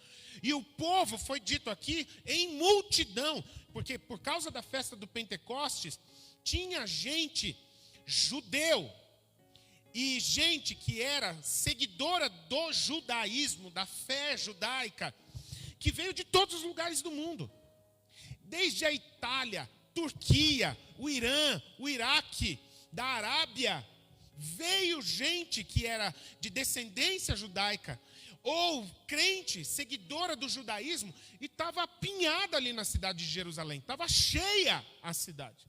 [SPEAKER 1] E o povo, foi dito aqui, em multidão, porque por causa da festa do Pentecostes, tinha gente judeu e gente que era seguidora do judaísmo, da fé judaica, que veio de todos os lugares do mundo. Desde a Itália, Turquia, o Irã, o Iraque, da Arábia, veio gente que era de descendência judaica, ou crente, seguidora do judaísmo, e estava apinhada ali na cidade de Jerusalém, estava cheia a cidade.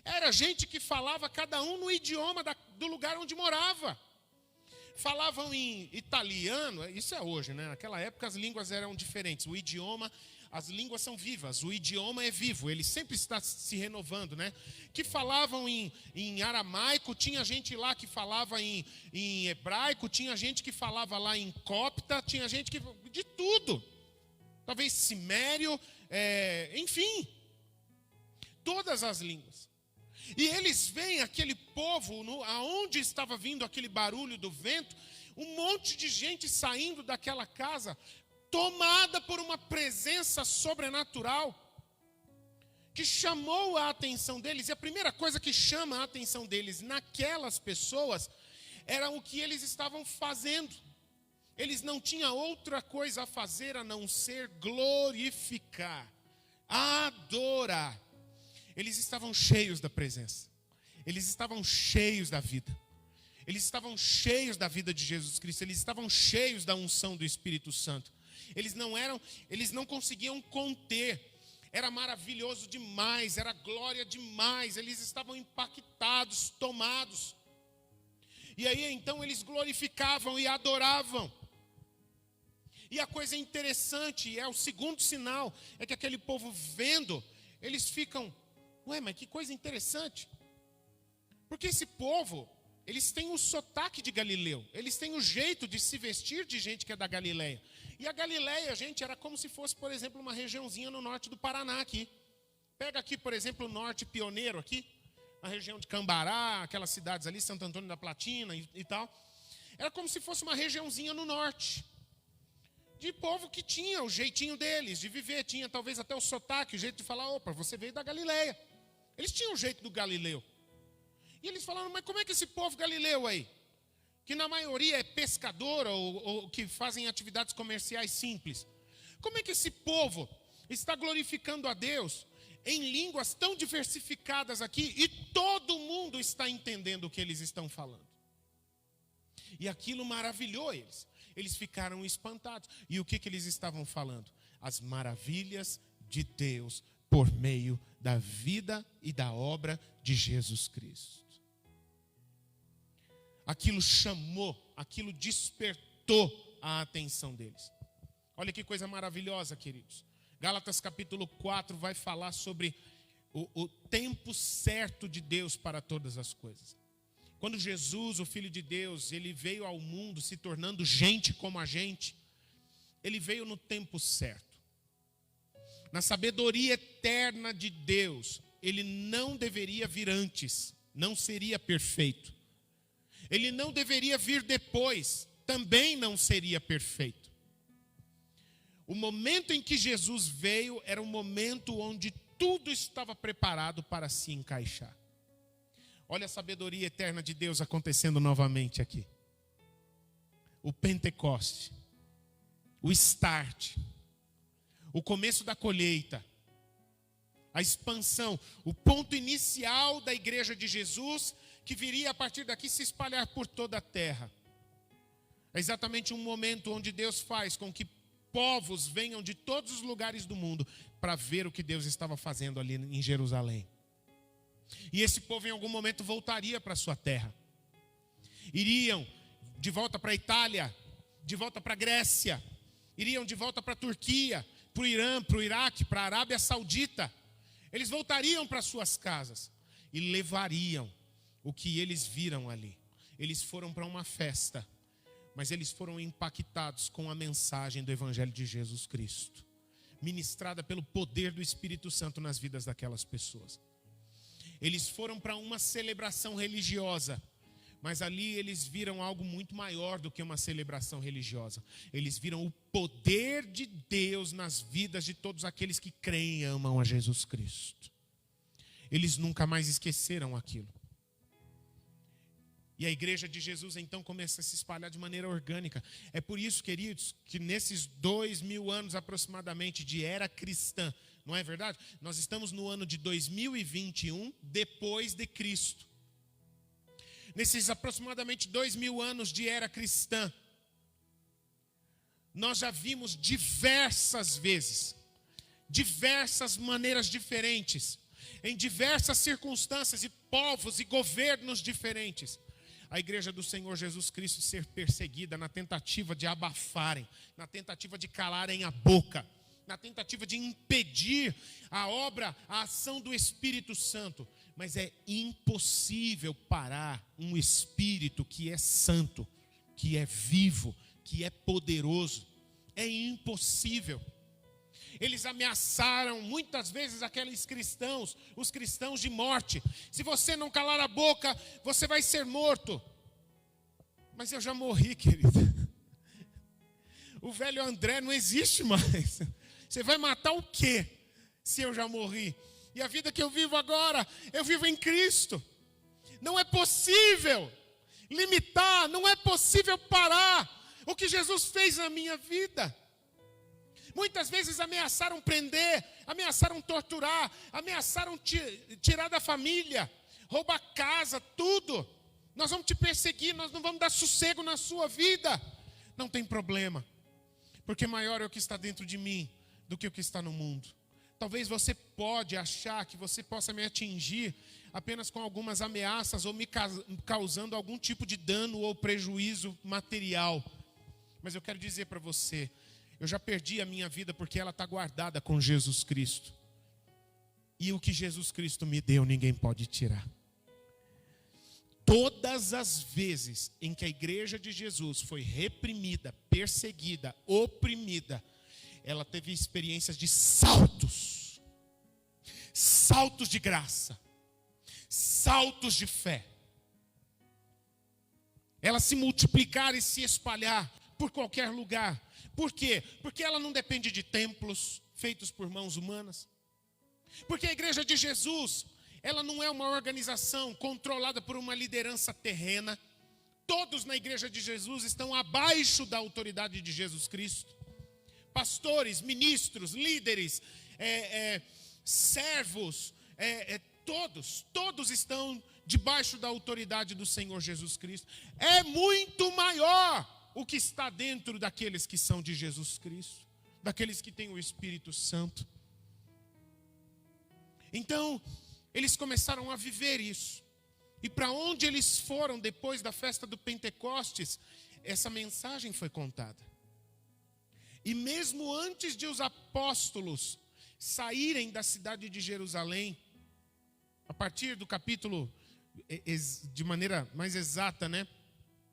[SPEAKER 1] Era gente que falava cada um no idioma do lugar onde morava. Falavam em italiano, isso é hoje, né? Naquela época as línguas eram diferentes, o idioma, as línguas são vivas, o idioma é vivo, ele sempre está se renovando, né? Que falavam em aramaico, tinha gente lá que falava em hebraico, tinha gente que falava lá em copta, tinha gente que... de tudo. Talvez cimério, enfim. Todas as línguas. E eles veem aquele povo, aonde estava vindo aquele barulho do vento, um monte de gente saindo daquela casa, tomada por uma presença sobrenatural, que chamou a atenção deles. E a primeira coisa que chama a atenção deles naquelas pessoas, era o que eles estavam fazendo. Eles não tinham outra coisa a fazer a não ser glorificar, adorar. Eles estavam cheios da presença. Eles estavam cheios da vida. Eles estavam cheios da vida de Jesus Cristo. Eles estavam cheios da unção do Espírito Santo. Eles não conseguiam conter. Era maravilhoso demais, era glória demais. Eles estavam impactados, tomados. E aí então eles glorificavam e adoravam. E a coisa interessante, o segundo sinal, é que aquele povo vendo, eles ficam... Ué, mas que coisa interessante. Porque esse povo, eles têm o sotaque de Galileu. Eles têm o jeito de se vestir de gente que é da Galileia. E a Galileia, gente, era como se fosse, por exemplo, uma regiãozinha no norte do Paraná aqui. Pega aqui, por exemplo, o norte pioneiro aqui. A região de Cambará, aquelas cidades ali, Santo Antônio da Platina e tal. Era como se fosse uma regiãozinha no norte. De povo que tinha o jeitinho deles, de viver. Tinha talvez até o sotaque, o jeito de falar, opa, você veio da Galileia. Eles tinham o jeito do Galileu. E eles falaram, mas como é que esse povo galileu aí, que na maioria é pescador ou que fazem atividades comerciais simples, como é que esse povo está glorificando a Deus em línguas tão diversificadas aqui e todo mundo está entendendo o que eles estão falando? E aquilo maravilhou eles. Eles ficaram espantados. E o que eles estavam falando? As maravilhas de Deus por meio da vida e da obra de Jesus Cristo. Aquilo chamou, aquilo despertou a atenção deles. Olha que coisa maravilhosa, queridos. Gálatas capítulo 4 vai falar sobre o tempo certo de Deus para todas as coisas. Quando Jesus, o Filho de Deus, ele veio ao mundo se tornando gente como a gente, ele veio no tempo certo. Na sabedoria eterna de Deus, ele não deveria vir antes, não seria perfeito. Ele não deveria vir depois, também não seria perfeito. O momento em que Jesus veio era um momento onde tudo estava preparado para se encaixar. Olha a sabedoria eterna de Deus acontecendo novamente aqui. O Pentecoste, o start, o começo da colheita, a expansão, o ponto inicial da igreja de Jesus, que viria a partir daqui se espalhar por toda a terra. É exatamente um momento onde Deus faz com que povos venham de todos os lugares do mundo para ver o que Deus estava fazendo ali em Jerusalém. E esse povo em algum momento voltaria para a sua terra. Iriam de volta para a Itália, de volta para a Grécia, iriam de volta para a Turquia, para o Irã, para o Iraque, para a Arábia Saudita. Eles voltariam para suas casas e levariam o que eles viram ali. Eles foram para uma festa, mas eles foram impactados com a mensagem do Evangelho de Jesus Cristo, ministrada pelo poder do Espírito Santo nas vidas daquelas pessoas. Eles foram para uma celebração religiosa, mas ali eles viram algo muito maior do que uma celebração religiosa. Eles viram o poder de Deus nas vidas de todos aqueles que creem e amam a Jesus Cristo. Eles nunca mais esqueceram aquilo. E a igreja de Jesus então começa a se espalhar de maneira orgânica. É por isso, queridos, que nesses 2000 anos aproximadamente de era cristã, não é verdade? Nós estamos no ano de 2021 depois de Cristo. Nesses aproximadamente 2000 anos de era cristã, nós já vimos diversas vezes, diversas maneiras diferentes, em diversas circunstâncias e povos e governos diferentes, a igreja do Senhor Jesus Cristo ser perseguida na tentativa de abafarem, na tentativa de calarem a boca, na tentativa de impedir a obra, a ação do Espírito Santo. Mas é impossível parar um Espírito que é santo, que é vivo, que é poderoso. É impossível. Eles ameaçaram muitas vezes aqueles cristãos, os cristãos de morte. Se você não calar a boca, você vai ser morto. Mas eu já morri, querido. O velho André não existe mais. Você vai matar o quê se eu já morri? E a vida que eu vivo agora, eu vivo em Cristo. Não é possível limitar, não é possível parar o que Jesus fez na minha vida. Muitas vezes ameaçaram prender, ameaçaram torturar, ameaçaram tirar da família, roubar casa, tudo. Nós vamos te perseguir, nós não vamos dar sossego na sua vida. Não tem problema, porque maior é o que está dentro de mim do que o que está no mundo. Talvez você pode achar que você possa me atingir apenas com algumas ameaças ou me causando algum tipo de dano ou prejuízo material. Mas eu quero dizer para você, eu já perdi a minha vida porque ela está guardada com Jesus Cristo. E o que Jesus Cristo me deu, ninguém pode tirar. Todas as vezes em que a igreja de Jesus foi reprimida, perseguida, oprimida, ela teve experiências de saltos de graça, saltos de fé. Ela se multiplicar e se espalhar por qualquer lugar. Por quê? Porque ela não depende de templos feitos por mãos humanas. Porque a igreja de Jesus, ela não é uma organização controlada por uma liderança terrena. Todos na igreja de Jesus estão abaixo da autoridade de Jesus Cristo. Pastores, ministros, líderes, servos, todos estão debaixo da autoridade do Senhor Jesus Cristo. É muito maior o que está dentro daqueles que são de Jesus Cristo, daqueles que têm o Espírito Santo. Então, eles começaram a viver isso. E para onde eles foram depois da festa do Pentecostes, essa mensagem foi contada. E mesmo antes de os apóstolos saírem da cidade de Jerusalém, a partir do capítulo, de maneira mais exata, né?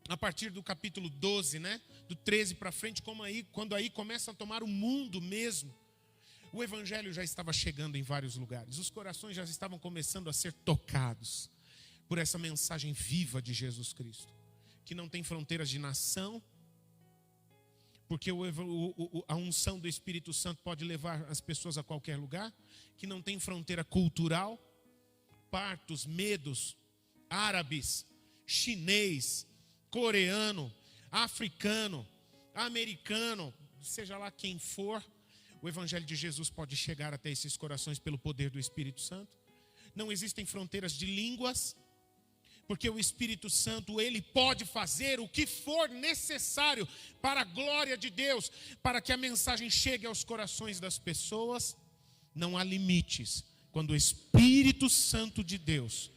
[SPEAKER 1] A partir do capítulo 12, né? Do 13 para frente, quando aí começa a tomar o mundo mesmo, o evangelho já estava chegando em vários lugares. Os corações já estavam começando a ser tocados por essa mensagem viva de Jesus Cristo, que não tem fronteiras de nação, porque a unção do Espírito Santo pode levar as pessoas a qualquer lugar, que não tem fronteira cultural, partos, medos, árabes, chinês, coreano, africano, americano, seja lá quem for, o evangelho de Jesus pode chegar até esses corações pelo poder do Espírito Santo. Não existem fronteiras de línguas, porque o Espírito Santo, ele pode fazer o que for necessário para a glória de Deus, para que a mensagem chegue aos corações das pessoas. Não há limites quando o Espírito Santo de Deus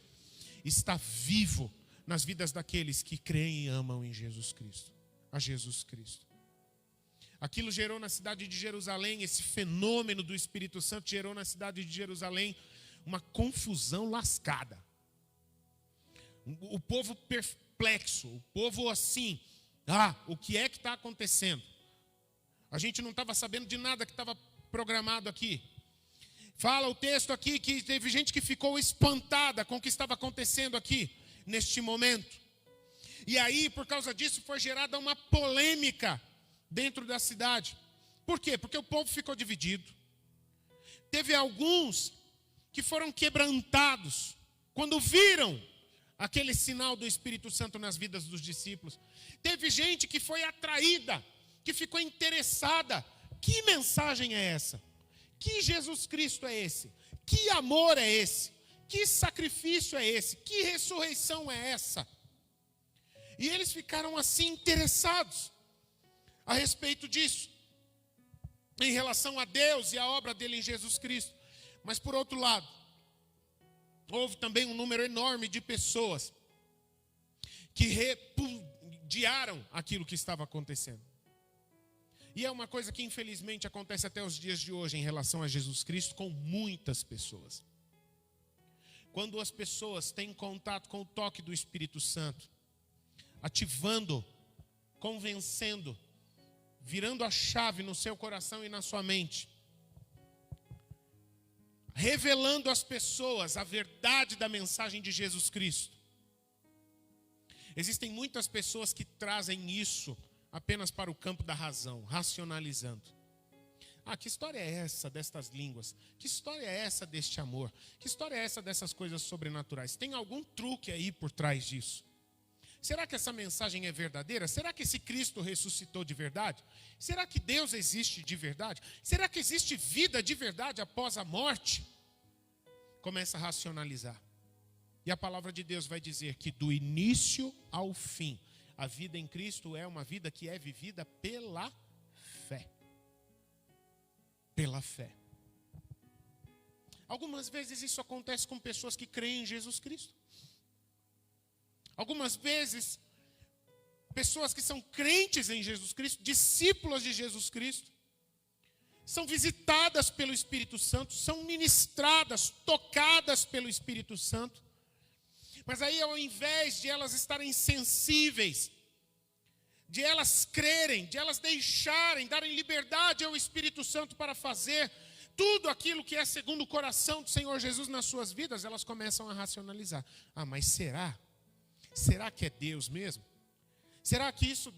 [SPEAKER 1] está vivo nas vidas daqueles que creem e amam em Jesus Cristo, a Jesus Cristo. Aquilo gerou na cidade de Jerusalém, esse fenômeno do Espírito Santo gerou na cidade de Jerusalém uma confusão lascada. O povo perplexo, o povo assim, o que é que está acontecendo? A gente não estava sabendo de nada que estava programado aqui. Fala o texto aqui que teve gente que ficou espantada com o que estava acontecendo aqui, neste momento. E aí, por causa disso, foi gerada uma polêmica dentro da cidade. Por quê? Porque o povo ficou dividido. Teve alguns que foram quebrantados quando viram aquele sinal do Espírito Santo nas vidas dos discípulos. Teve gente que foi atraída, que ficou interessada. Que mensagem é essa? Que Jesus Cristo é esse? Que amor é esse? Que sacrifício é esse? Que ressurreição é essa? E eles ficaram assim interessados a respeito disso, em relação a Deus e a obra dele em Jesus Cristo. Mas por outro lado, houve também um número enorme de pessoas que repudiaram aquilo que estava acontecendo. E é uma coisa que infelizmente acontece até os dias de hoje em relação a Jesus Cristo com muitas pessoas. Quando as pessoas têm contato com o toque do Espírito Santo, ativando, convencendo, virando a chave no seu coração e na sua mente, revelando às pessoas a verdade da mensagem de Jesus Cristo. Existem muitas pessoas que trazem isso apenas para o campo da razão, racionalizando. Que história é essa destas línguas? Que história é essa deste amor? Que história é essa dessas coisas sobrenaturais? Tem algum truque aí por trás disso? Será que essa mensagem é verdadeira? Será que esse Cristo ressuscitou de verdade? Será que Deus existe de verdade? Será que existe vida de verdade após a morte? Começa a racionalizar. E a palavra de Deus vai dizer que do início ao fim, a vida em Cristo é uma vida que é vivida pela fé. Pela fé. Algumas vezes isso acontece com pessoas que creem em Jesus Cristo. Algumas vezes, pessoas que são crentes em Jesus Cristo, discípulos de Jesus Cristo, são visitadas pelo Espírito Santo, são ministradas, tocadas pelo Espírito Santo. Mas aí, ao invés de elas estarem sensíveis, de elas crerem, de elas deixarem, darem liberdade ao Espírito Santo para fazer tudo aquilo que é segundo o coração do Senhor Jesus nas suas vidas, elas começam a racionalizar. Mas será? Será que é Deus mesmo? Será que isso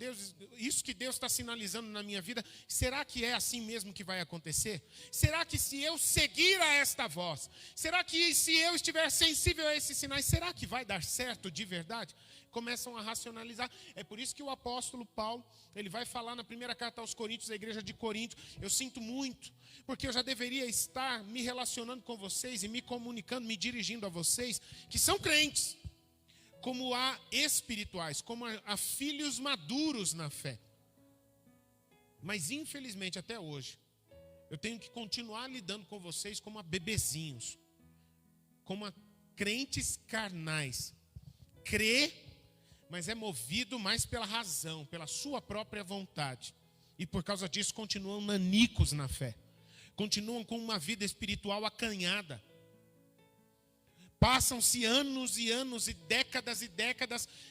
[SPEAKER 1] que Deus está sinalizando na minha vida, será que é assim mesmo que vai acontecer? Será que se eu seguir a esta voz, será que se eu estiver sensível a esses sinais, será que vai dar certo de verdade? Começam a racionalizar. É por isso que o apóstolo Paulo, ele vai falar na primeira carta aos Coríntios, da igreja de Corinto: eu sinto muito, porque eu já deveria estar me relacionando com vocês e me comunicando, me dirigindo a vocês, que são crentes, como a espirituais, como a filhos maduros na fé. Mas infelizmente até hoje, eu tenho que continuar lidando com vocês como a bebezinhos, como a crentes carnais. Crê, mas é movido mais pela razão, pela sua própria vontade. E por causa disso continuam nanicos na fé. Continuam com uma vida espiritual acanhada. Passam-se anos e anos e décadas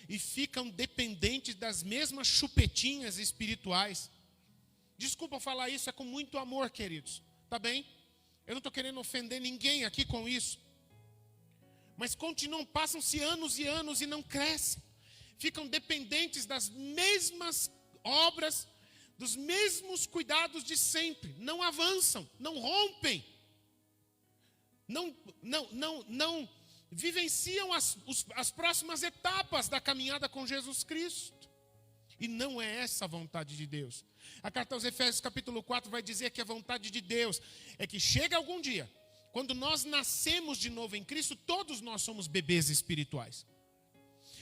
[SPEAKER 1] e ficam dependentes das mesmas chupetinhas espirituais. Desculpa falar isso, é com muito amor, queridos. Tá bem? Eu não estou querendo ofender ninguém aqui com isso. Mas continuam, passam-se anos e anos e não crescem. Ficam dependentes das mesmas obras, dos mesmos cuidados de sempre. Não avançam, não rompem. Não vivenciam as próximas etapas da caminhada com Jesus Cristo. E não é essa a vontade de Deus. A carta aos Efésios capítulo 4 vai dizer que a vontade de Deus é que chega algum dia, quando nós nascemos de novo em Cristo, todos nós somos bebês espirituais.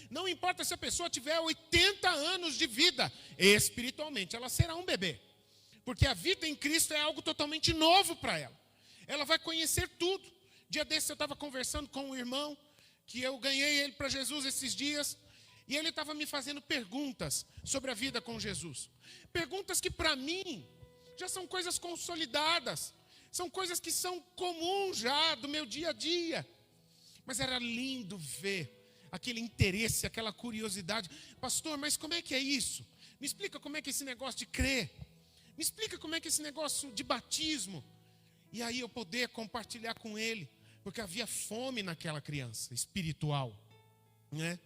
[SPEAKER 1] Não importa se a pessoa tiver 80 anos de vida, espiritualmente ela será um bebê. Porque a vida em Cristo é algo totalmente novo para ela. Ela vai conhecer tudo. Dia desse eu estava conversando com um irmão, que eu ganhei ele para Jesus esses dias, e ele estava me fazendo perguntas sobre a vida com Jesus. Perguntas que para mim já são coisas consolidadas, são coisas que são comuns já do meu dia a dia. Mas era lindo ver aquele interesse, aquela curiosidade. Pastor, mas como é que é isso? Me explica como é que é esse negócio de crer. Me explica como é que é esse negócio de batismo. E aí eu poder compartilhar com ele, porque havia fome naquela criança espiritual, né?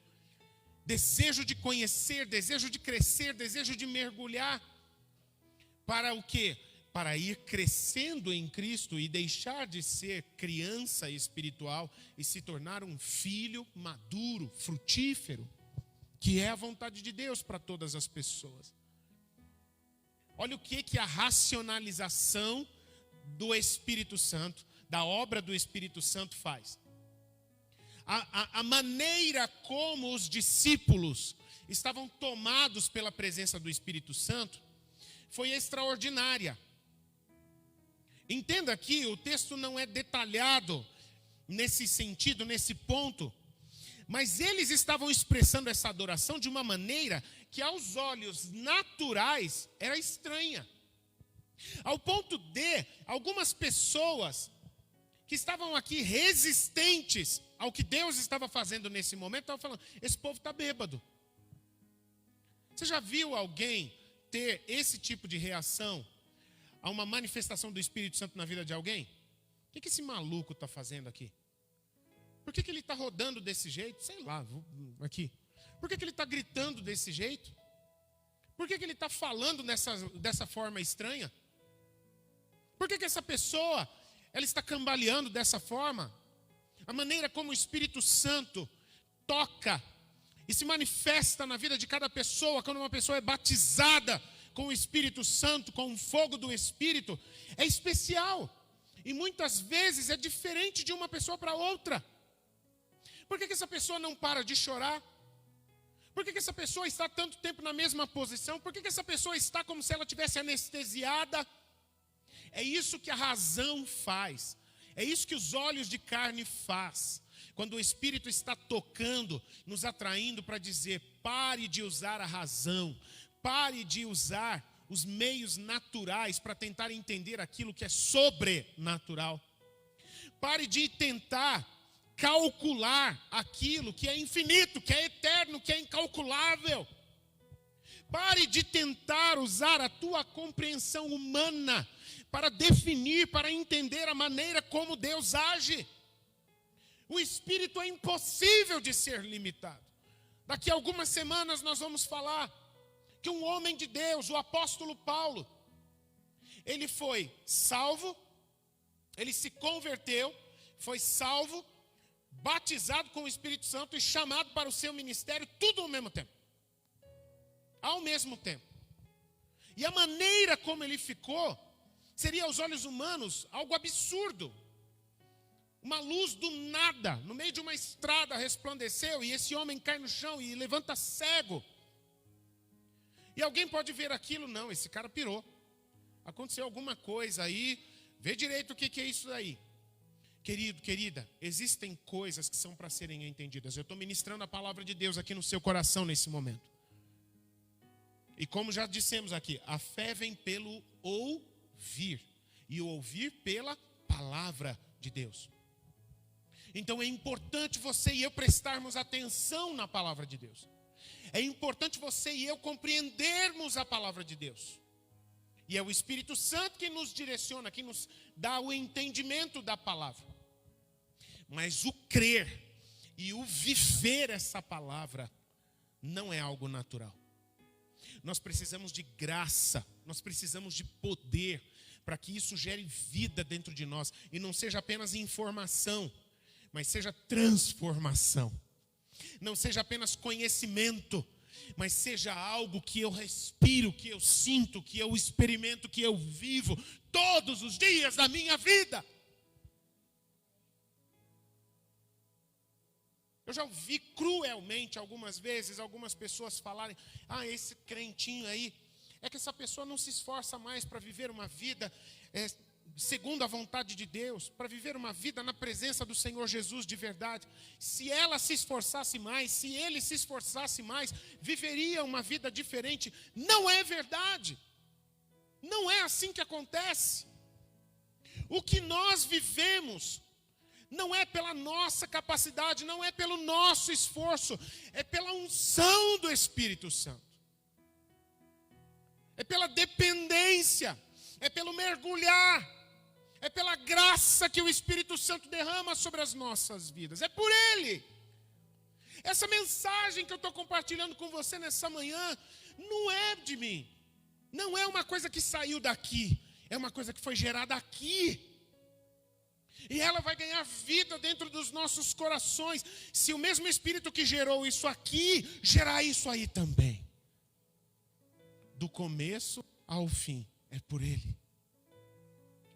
[SPEAKER 1] Desejo de conhecer, desejo de crescer, desejo de mergulhar. Para o quê? Para ir crescendo em Cristo e deixar de ser criança espiritual e se tornar um filho maduro, frutífero, que é a vontade de Deus para todas as pessoas. Olha o que a racionalização do Espírito Santo, da obra do Espírito Santo faz. A maneira como os discípulos estavam tomados pela presença do Espírito Santo foi extraordinária. Entenda aqui, o texto não é detalhado nesse sentido, nesse ponto, mas eles estavam expressando essa adoração de uma maneira que aos olhos naturais era estranha. Ao ponto de algumas pessoas que estavam aqui resistentes ao que Deus estava fazendo nesse momento, estavam falando, esse povo está bêbado. Você já viu alguém ter esse tipo de reação a uma manifestação do Espírito Santo na vida de alguém? O que esse maluco está fazendo aqui? Por que ele está rodando desse jeito? Sei lá, aqui. Por que ele está gritando desse jeito? Por que ele está falando dessa forma estranha? Por que essa pessoa ela está cambaleando dessa forma? A maneira como o Espírito Santo toca e se manifesta na vida de cada pessoa, quando uma pessoa é batizada com o Espírito Santo, com o fogo do Espírito, é especial. E muitas vezes é diferente de uma pessoa para outra. Por que essa pessoa não para de chorar? Por que essa pessoa está tanto tempo na mesma posição? Por que essa pessoa está como se ela tivesse anestesiada? É isso que a razão faz. É isso que os olhos de carne faz. Quando o Espírito está tocando, nos atraindo para dizer, pare de usar a razão. Pare de usar os meios naturais para tentar entender aquilo que é sobrenatural. Pare de tentar calcular aquilo que é infinito, que é eterno, que é incalculável. Pare de tentar usar a tua compreensão humana para definir, para entender a maneira como Deus age. O Espírito é impossível de ser limitado. Daqui a algumas semanas nós vamos falar que um homem de Deus, o apóstolo Paulo, ele foi salvo, ele se converteu, foi salvo, batizado com o Espírito Santo e chamado para o seu ministério, tudo ao mesmo tempo. Ao mesmo tempo. E a maneira como ele ficou, seria aos olhos humanos algo absurdo. Uma luz do nada, no meio de uma estrada resplandeceu e esse homem cai no chão e levanta cego. E alguém pode ver aquilo, não, esse cara pirou. Aconteceu alguma coisa aí, vê direito o que é isso aí. Querido, querida, existem coisas que são para serem entendidas. Eu estou ministrando a palavra de Deus aqui no seu coração nesse momento. E como já dissemos aqui, a fé vem pelo ouvir. E o ouvir pela palavra de Deus. Então é importante você e eu prestarmos atenção na palavra de Deus. É importante você e eu compreendermos a palavra de Deus. E é o Espírito Santo que nos direciona, que nos dá o entendimento da palavra. Mas o crer e o viver essa palavra não é algo natural. Nós precisamos de graça, nós precisamos de poder para que isso gere vida dentro de nós. E não seja apenas informação, mas seja transformação. Não seja apenas conhecimento, mas seja algo que eu respiro, que eu sinto, que eu experimento, que eu vivo todos os dias da minha vida. Eu já ouvi cruelmente algumas vezes algumas pessoas falarem, esse crentinho aí, é que essa pessoa não se esforça mais para viver uma vida segundo a vontade de Deus, para viver uma vida na presença do Senhor Jesus de verdade, se ela se esforçasse mais, se ele se esforçasse mais, viveria uma vida diferente. Não é verdade. Não é assim que acontece. O que nós vivemos não é pela nossa capacidade, não é pelo nosso esforço, é pela unção do Espírito Santo. É pela dependência, é pelo mergulhar, é pela graça que o Espírito Santo derrama sobre as nossas vidas. É por Ele. Essa mensagem que eu estou compartilhando com você nessa manhã, não é de mim. Não é uma coisa que saiu daqui. É uma coisa que foi gerada aqui. E ela vai ganhar vida dentro dos nossos corações. Se o mesmo Espírito que gerou isso aqui, gerar isso aí também. Do começo ao fim, é por Ele.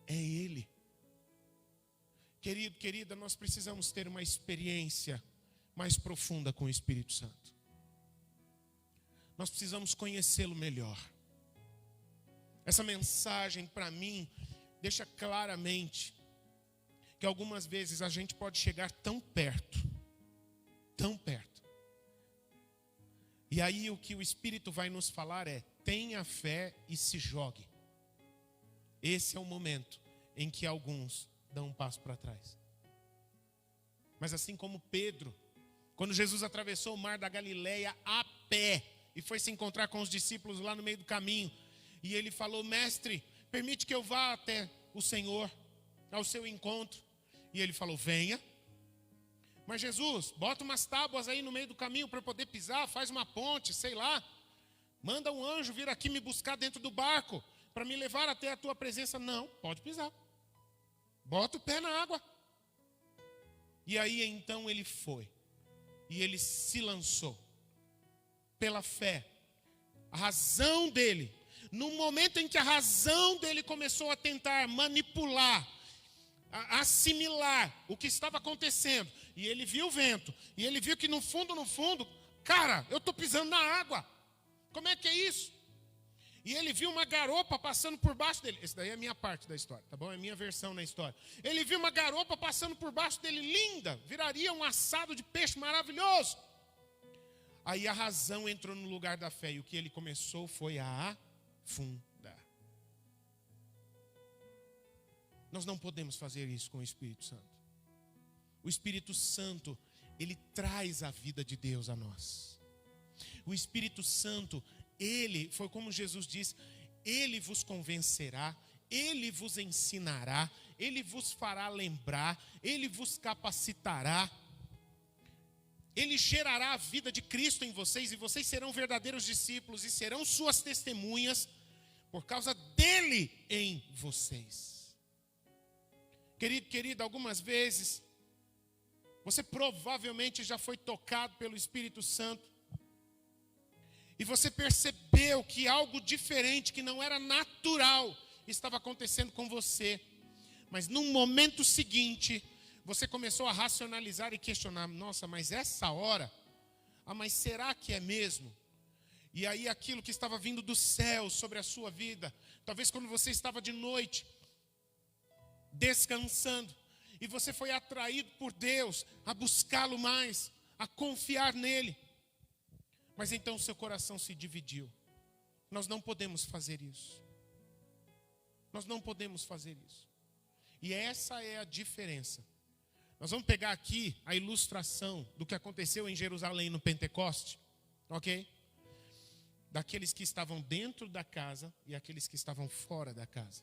[SPEAKER 1] É Ele. Querido, querida, nós precisamos ter uma experiência mais profunda com o Espírito Santo. Nós precisamos conhecê-lo melhor. Essa mensagem, para mim, deixa claramente que algumas vezes a gente pode chegar tão perto. E aí o que o Espírito vai nos falar é: tenha fé e se jogue. Esse é o momento em que alguns dão um passo para trás. Mas assim como Pedro, quando Jesus atravessou o mar da Galileia a pé e foi se encontrar com os discípulos lá no meio do caminho, e ele falou: mestre, permite que eu vá até o Senhor, ao seu encontro. E ele falou: venha. Mas Jesus, bota umas tábuas aí no meio do caminho para eu poder pisar, faz uma ponte, sei lá. Manda um anjo vir aqui me buscar dentro do barco para me levar até a tua presença. Não, pode pisar. Bota o pé na água. E aí então ele foi. E ele se lançou. Pela fé. A razão dele. No momento em que a razão dele começou a tentar manipular, a assimilar o que estava acontecendo. E ele viu o vento. E ele viu que no fundo, cara, eu estou pisando na água. Como é que é isso? E ele viu uma garopa passando por baixo dele. Essa daí é a minha parte da história, tá bom? É a minha versão na história. Ele viu uma garopa passando por baixo dele, linda. Viraria um assado de peixe maravilhoso. Aí a razão entrou no lugar da fé. E o que ele começou foi a afundar. Nós não podemos fazer isso com o Espírito Santo. O Espírito Santo, ele traz a vida de Deus a nós. O Espírito Santo, ele, foi como Jesus disse, ele vos convencerá, ele vos ensinará, ele vos fará lembrar, ele vos capacitará. Ele gerará a vida de Cristo em vocês e vocês serão verdadeiros discípulos e serão suas testemunhas por causa dele em vocês. Querido, querida, algumas vezes você provavelmente já foi tocado pelo Espírito Santo e você percebeu que algo diferente, que não era natural, estava acontecendo com você. Mas num momento seguinte, você começou a racionalizar e questionar: nossa, mas essa hora, mas será que é mesmo? E aí aquilo que estava vindo do céu sobre a sua vida, talvez quando você estava de noite, descansando, e você foi atraído por Deus a buscá-lo mais, a confiar nele. Mas então seu coração se dividiu. Nós não podemos fazer isso. Nós não podemos fazer isso. E essa é a diferença. Nós vamos pegar aqui a ilustração do que aconteceu em Jerusalém no Pentecoste, ok? Daqueles que estavam dentro da casa e aqueles que estavam fora da casa.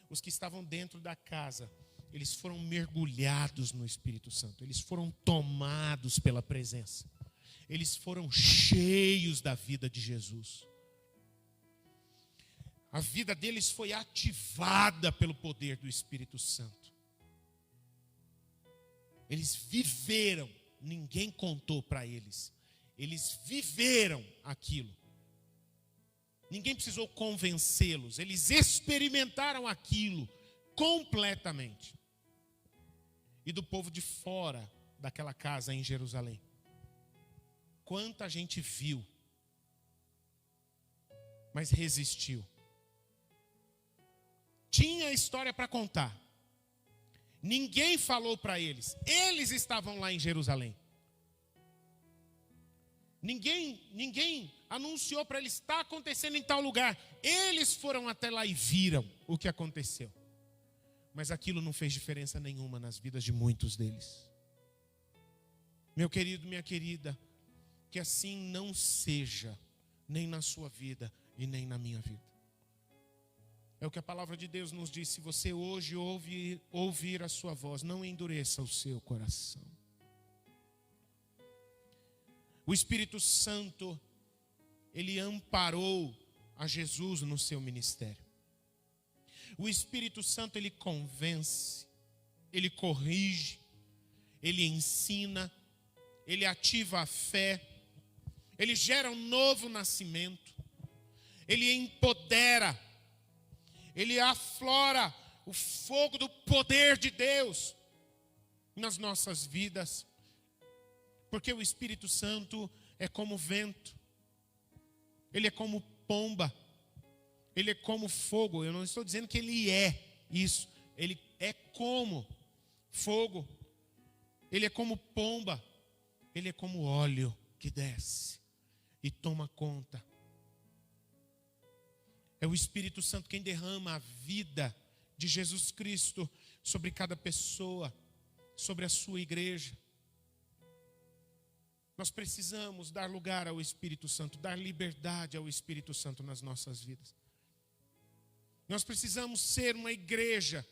[SPEAKER 1] Os que estavam dentro da casa, eles foram mergulhados no Espírito Santo. Eles foram tomados pela presença. Eles foram cheios da vida de Jesus. A vida deles foi ativada pelo poder do Espírito Santo. Eles viveram, ninguém contou para eles. Eles viveram aquilo. Ninguém precisou convencê-los. Eles experimentaram aquilo completamente. E do povo de fora daquela casa em Jerusalém, quanta gente viu, mas resistiu. tinha história para contar. Ninguém falou para eles. Eles estavam lá em Jerusalém. Ninguém anunciou para eles, está acontecendo em tal lugar. Eles foram até lá e viram o que aconteceu. Mas aquilo não fez diferença nenhuma nas vidas de muitos deles. Meu querido, minha querida, que assim não seja, nem na sua vida e nem na minha vida. É o que a palavra de Deus nos diz. Se você hoje ouvir a sua voz, não endureça o seu coração. O Espírito Santo, ele amparou a Jesus no seu ministério. O Espírito Santo, ele convence, ele corrige, ele ensina, ele ativa a fé, ele gera um novo nascimento, ele empodera, ele aflora o fogo do poder de Deus nas nossas vidas. Porque o Espírito Santo é como vento, ele é como pomba, ele é como fogo. Eu não estou dizendo que ele é isso, ele é como fogo, ele é como pomba, ele é como óleo que desce e toma conta. É o Espírito Santo quem derrama a vida de Jesus Cristo sobre cada pessoa, sobre a sua igreja. Nós precisamos dar lugar ao Espírito Santo, dar liberdade ao Espírito Santo nas nossas vidas. Nós precisamos ser uma igreja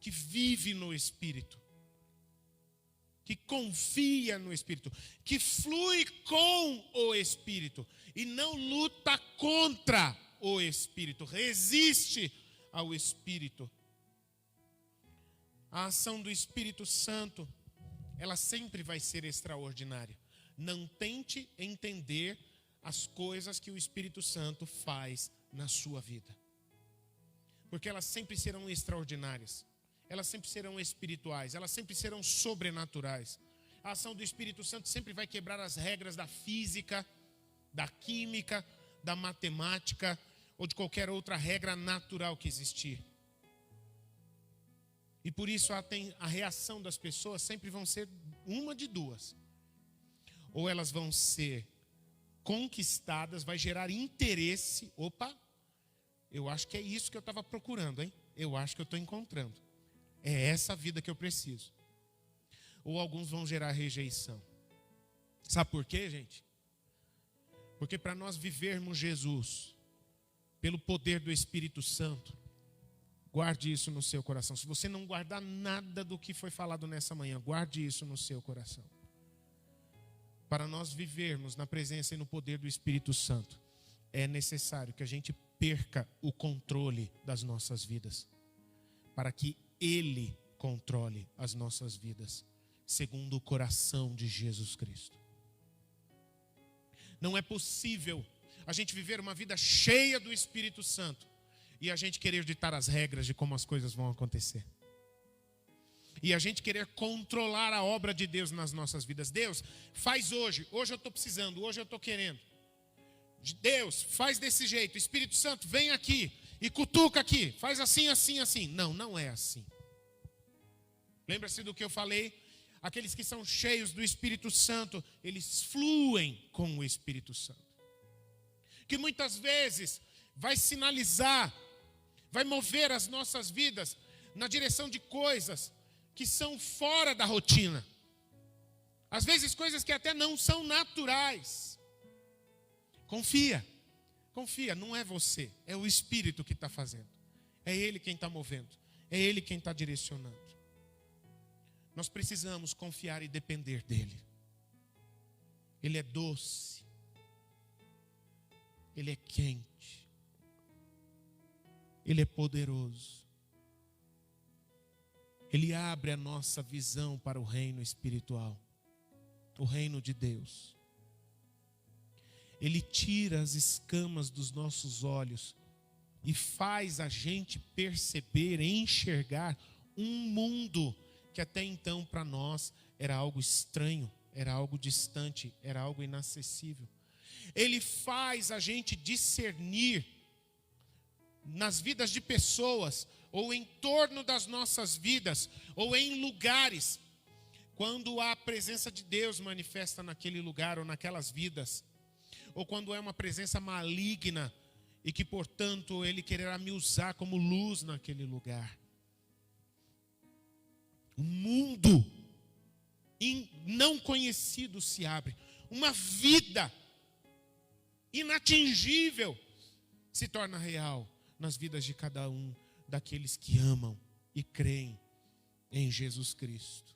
[SPEAKER 1] que vive no Espírito, que confia no Espírito, que flui com o Espírito e não luta contra o Espírito, resiste ao Espírito. A ação do Espírito Santo, ela sempre vai ser extraordinária. Não tente entender as coisas que o Espírito Santo faz na sua vida, porque elas sempre serão extraordinárias, elas sempre serão espirituais, elas sempre serão sobrenaturais. A ação do Espírito Santo sempre vai quebrar as regras da física, da química, da matemática ou de qualquer outra regra natural que existir. E por isso a reação das pessoas sempre vão ser uma de duas. Ou elas vão ser conquistadas, vai gerar interesse. Opa, eu acho que é isso que eu estava procurando, hein? Eu acho que eu estou encontrando. É essa vida que eu preciso. Ou alguns vão gerar rejeição. Sabe por quê, gente? Porque para nós vivermos Jesus, pelo poder do Espírito Santo, guarde isso no seu coração. Se você não guardar nada do que foi falado nessa manhã, guarde isso no seu coração. Para nós vivermos na presença e no poder do Espírito Santo, é necessário que a gente perca o controle das nossas vidas, para que Ele controle as nossas vidas, segundo o coração de Jesus Cristo. Não é possível a gente viver uma vida cheia do Espírito Santo e a gente querer ditar as regras de como as coisas vão acontecer. E a gente querer controlar a obra de Deus nas nossas vidas. Deus, faz hoje. Hoje eu estou precisando, hoje eu estou querendo. Deus, faz desse jeito. Espírito Santo, vem aqui e cutuca aqui. Faz assim, assim, assim. Não, não é assim. Lembra-se do que eu falei? Aqueles que são cheios do Espírito Santo, eles fluem com o Espírito Santo. Que muitas vezes vai sinalizar, vai mover as nossas vidas na direção de coisas que são fora da rotina. Às vezes coisas que até não são naturais. Confia, não é você, é o Espírito que está fazendo. É Ele quem está movendo, é Ele quem está direcionando. Nós precisamos confiar e depender dEle. Ele é doce, Ele é quente, Ele é poderoso. Ele abre a nossa visão para o reino espiritual, o reino de Deus. Ele tira as escamas dos nossos olhos e faz a gente perceber, enxergar um mundo que até então para nós era algo estranho, era algo distante, era algo inacessível. Ele faz a gente discernir nas vidas de pessoas ou em torno das nossas vidas, ou em lugares, quando a presença de Deus manifesta naquele lugar ou naquelas vidas, ou quando é uma presença maligna e que, portanto, Ele quererá me usar como luz naquele lugar. Um mundo não conhecido se abre. Uma vida inatingível se torna real nas vidas de cada um daqueles que amam e creem em Jesus Cristo.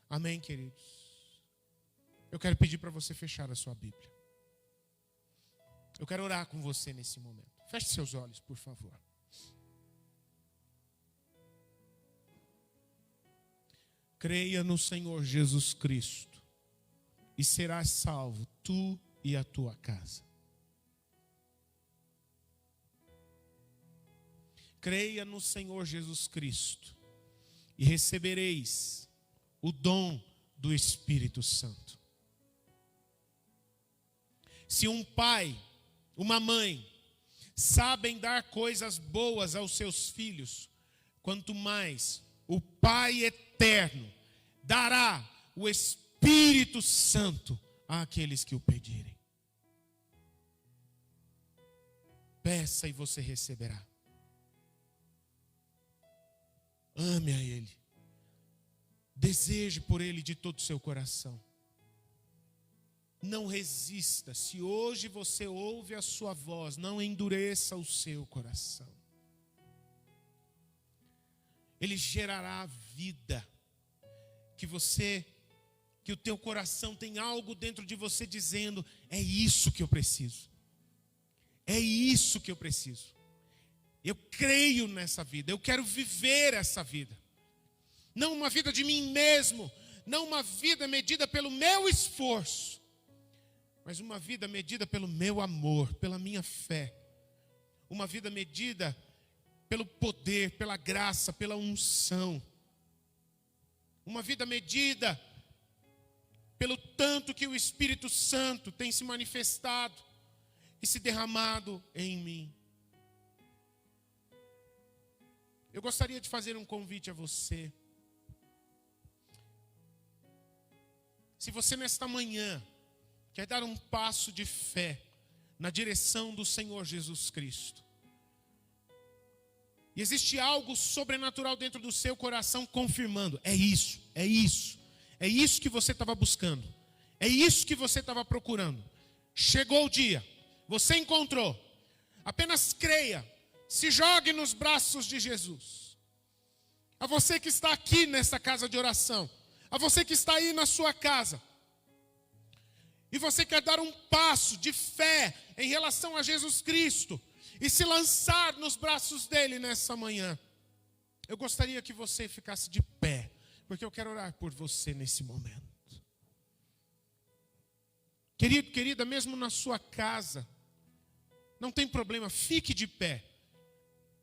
[SPEAKER 1] Amém, queridos? Eu quero pedir para você fechar a sua Bíblia. Eu quero orar com você nesse momento. Feche seus olhos, por favor. Creia no Senhor Jesus Cristo e serás salvo, tu e a tua casa. Creia no Senhor Jesus Cristo e recebereis o dom do Espírito Santo. Se um pai, uma mãe, sabem dar coisas boas aos seus filhos, quanto mais o Pai eterno dará o Espírito Santo àqueles que o pedirem. Peça e você receberá. Ame a Ele. Deseje por Ele de todo o seu coração. Não resista. Se hoje você ouve a sua voz, não endureça o seu coração. Ele gerará vida. Que o teu coração tem algo dentro de você dizendo: é isso que eu preciso. É isso que eu preciso. Eu creio nessa vida, eu quero viver essa vida. Não uma vida de mim mesmo, não uma vida medida pelo meu esforço, mas uma vida medida pelo meu amor, pela minha fé. Uma vida medida pelo poder, pela graça, pela unção. Uma vida medida pelo tanto que o Espírito Santo tem se manifestado e se derramado em mim. Eu gostaria de fazer um convite a você. Se você nesta manhã quer dar um passo de fé na direção do Senhor Jesus Cristo, e existe algo sobrenatural dentro do seu coração confirmando: é isso que você estava buscando, é isso que você estava procurando. Chegou o dia, você encontrou. Apenas creia, se jogue nos braços de Jesus. A você que está aqui nessa casa de oração, a você que está aí na sua casa, e você quer dar um passo de fé em relação a Jesus Cristo e se lançar nos braços dele nessa manhã, eu gostaria que você ficasse de pé, porque eu quero orar por você nesse momento. Querido, querida, mesmo na sua casa, não tem problema, fique de pé.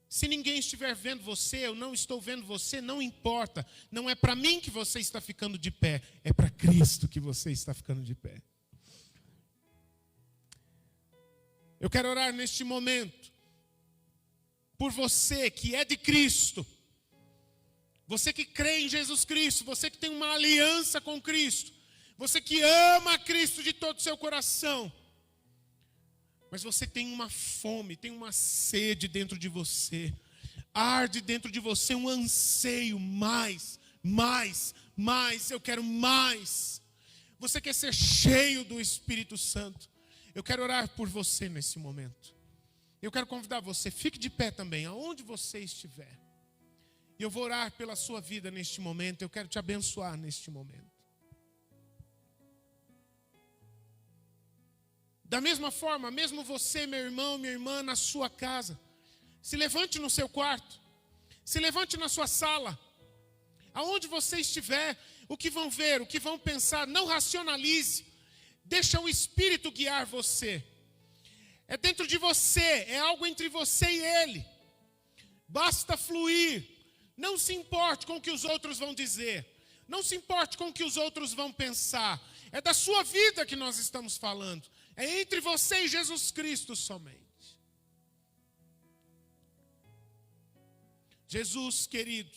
[SPEAKER 1] Se ninguém estiver vendo você, eu não estou vendo você, não importa. Não é para mim que você está ficando de pé, é para Cristo que você está ficando de pé. Eu quero orar neste momento por você que é de Cristo, você que crê em Jesus Cristo, você que tem uma aliança com Cristo, você que ama Cristo de todo o seu coração, mas você tem uma fome, tem uma sede dentro de você, arde dentro de você um anseio, mais, eu quero mais. Você quer ser cheio do Espírito Santo. Eu quero orar por você nesse momento. Eu quero convidar você, fique de pé também, aonde você estiver. E eu vou orar pela sua vida neste momento, eu quero te abençoar neste momento. Da mesma forma, mesmo você, meu irmão, minha irmã, na sua casa, se levante no seu quarto, se levante na sua sala, aonde você estiver, o que vão ver, o que vão pensar, não racionalize, deixa o Espírito guiar você. É dentro de você, é algo entre você e Ele. Basta fluir, não se importe com o que os outros vão dizer, não se importe com o que os outros vão pensar. É da sua vida que nós estamos falando. É entre você e Jesus Cristo somente. Jesus querido,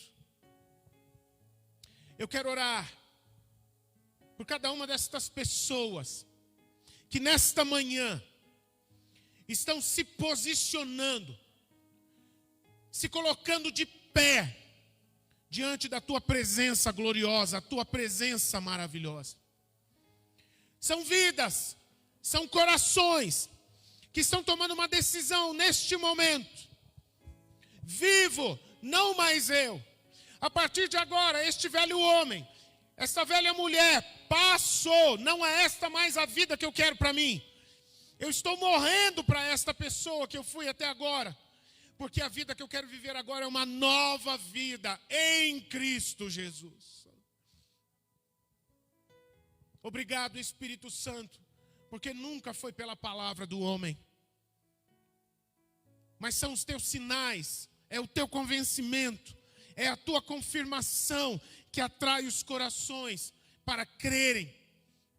[SPEAKER 1] eu quero orar por cada uma destas pessoas que nesta manhã estão se posicionando, se colocando de pé diante da tua presença gloriosa, a tua presença maravilhosa. São vidas, são corações que estão tomando uma decisão neste momento. Vivo, não mais eu. A partir de agora, este velho homem, esta velha mulher passou, não é esta mais a vida que eu quero para mim. Eu estou morrendo para esta pessoa que eu fui até agora, porque a vida que eu quero viver agora é uma nova vida em Cristo Jesus. Obrigado, Espírito Santo, porque nunca foi pela palavra do homem, mas são os teus sinais, é o teu convencimento, é a tua confirmação que atrai os corações para crerem,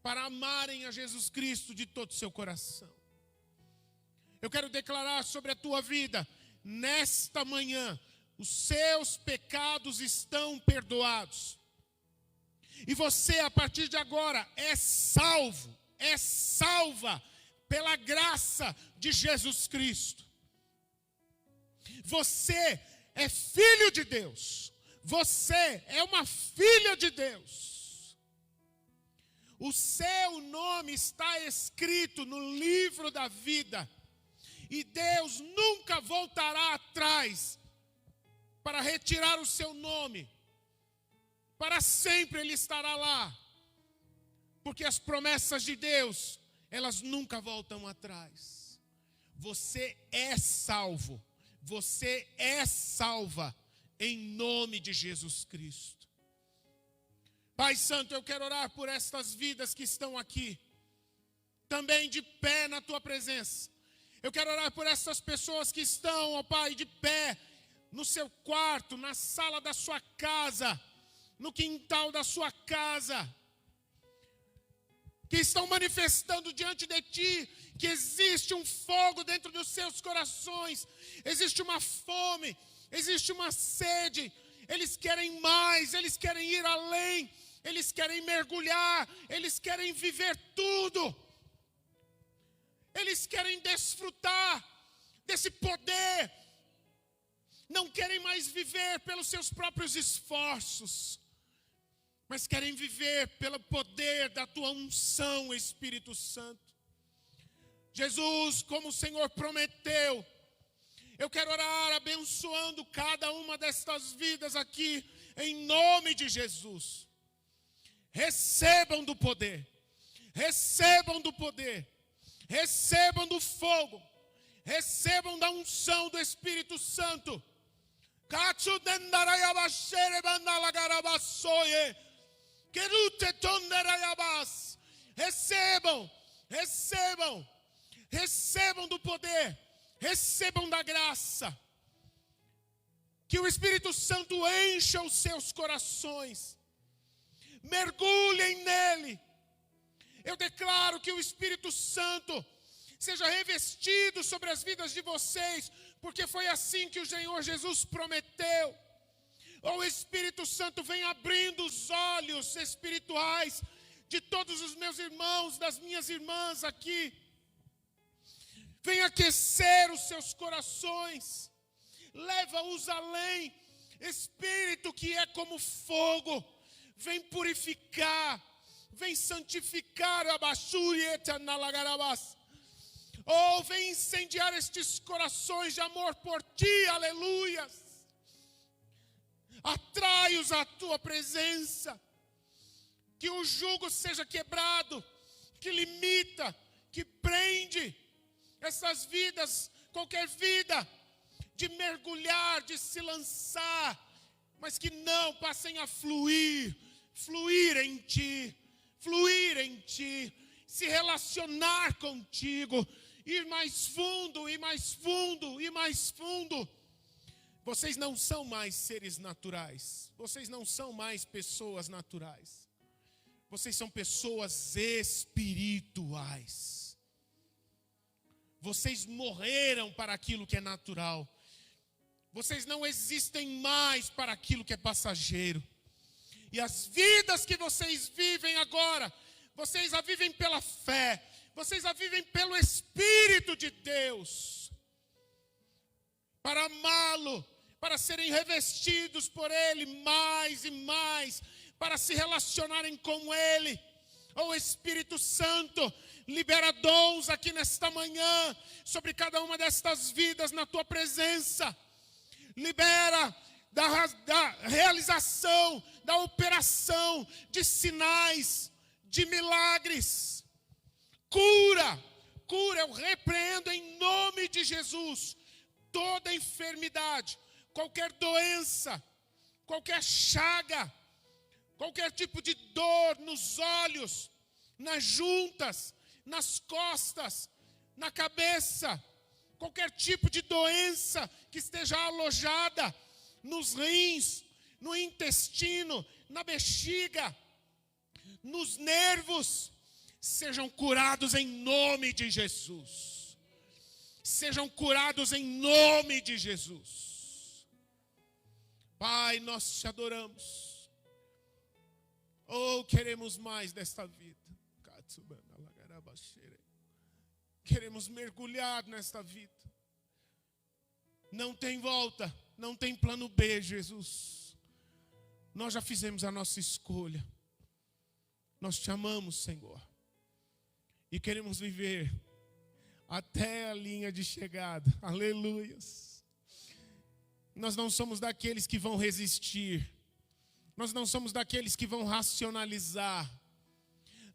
[SPEAKER 1] para amarem a Jesus Cristo de todo o seu coração. Eu quero declarar sobre a tua vida, nesta manhã, os seus pecados estão perdoados. E você, a partir de agora, é salvo, é salva pela graça de Jesus Cristo. Você é filho de Deus. Você é uma filha de Deus. O seu nome está escrito no livro da vida. E Deus nunca voltará atrás para retirar o seu nome. Para sempre Ele estará lá. Porque as promessas de Deus, elas nunca voltam atrás. Você é salvo. Você é salva em nome de Jesus Cristo. Pai Santo, eu quero orar por estas vidas que estão aqui, também de pé na tua presença. Eu quero orar por essas pessoas que estão, ó Pai, de pé no seu quarto, na sala da sua casa, no quintal da sua casa, que estão manifestando diante de Ti que existe um fogo dentro dos seus corações, existe uma fome, existe uma sede, eles querem mais, eles querem ir além, eles querem mergulhar, eles querem viver tudo, eles querem desfrutar desse poder, não querem mais viver pelos seus próprios esforços, mas querem viver pelo poder da tua unção, Espírito Santo. Jesus, como o Senhor prometeu, eu quero orar abençoando cada uma destas vidas aqui, em nome de Jesus. Recebam do poder, recebam do poder, recebam do fogo, recebam da unção do Espírito Santo. Recebam, recebam, recebam do poder, recebam da graça. Que o Espírito Santo encha os seus corações, mergulhem nele. Eu declaro que o Espírito Santo seja revestido sobre as vidas de vocês, porque foi assim que o Senhor Jesus prometeu. O Espírito Santo vem abrindo os olhos espirituais de todos os meus irmãos, das minhas irmãs aqui. Vem aquecer os seus corações, leva-os além. Espírito que é como fogo, vem purificar, vem santificar a basurieta na lagarabas. Oh, vem incendiar estes corações de amor por ti, aleluias. Atrai-os à tua presença. Que o jugo seja quebrado, que limita, que prende essas vidas, qualquer vida, de mergulhar, de se lançar, mas que não passem a fluir em ti, se relacionar contigo, ir mais fundo, e mais fundo, e mais fundo. Vocês não são mais seres naturais, vocês não são mais pessoas naturais, vocês são pessoas espirituais. Vocês morreram para aquilo que é natural. Vocês não existem mais para aquilo que é passageiro. E as vidas que vocês vivem agora, vocês a vivem pela fé, vocês a vivem pelo Espírito de Deus. Para amá-lo, para serem revestidos por Ele mais e mais, para se relacionarem com Ele. O Espírito Santo libera dons aqui nesta manhã, sobre cada uma destas vidas na tua presença. Libera da realização, da operação de sinais, de milagres. Cura, eu repreendo em nome de Jesus toda enfermidade, qualquer doença, qualquer chaga, qualquer tipo de dor nos olhos, nas juntas, nas costas, na cabeça, qualquer tipo de doença que esteja alojada nos rins, no intestino, na bexiga, nos nervos, sejam curados em nome de Jesus. Sejam curados em nome de Jesus. Pai, nós te adoramos. Oh, queremos mais desta vida. Queremos mergulhar nesta vida. Não tem volta, não tem plano B, Jesus. Nós já fizemos a nossa escolha. Nós te amamos, Senhor. E queremos viver até a linha de chegada. Aleluias. Nós não somos daqueles que vão resistir. Nós não somos daqueles que vão racionalizar.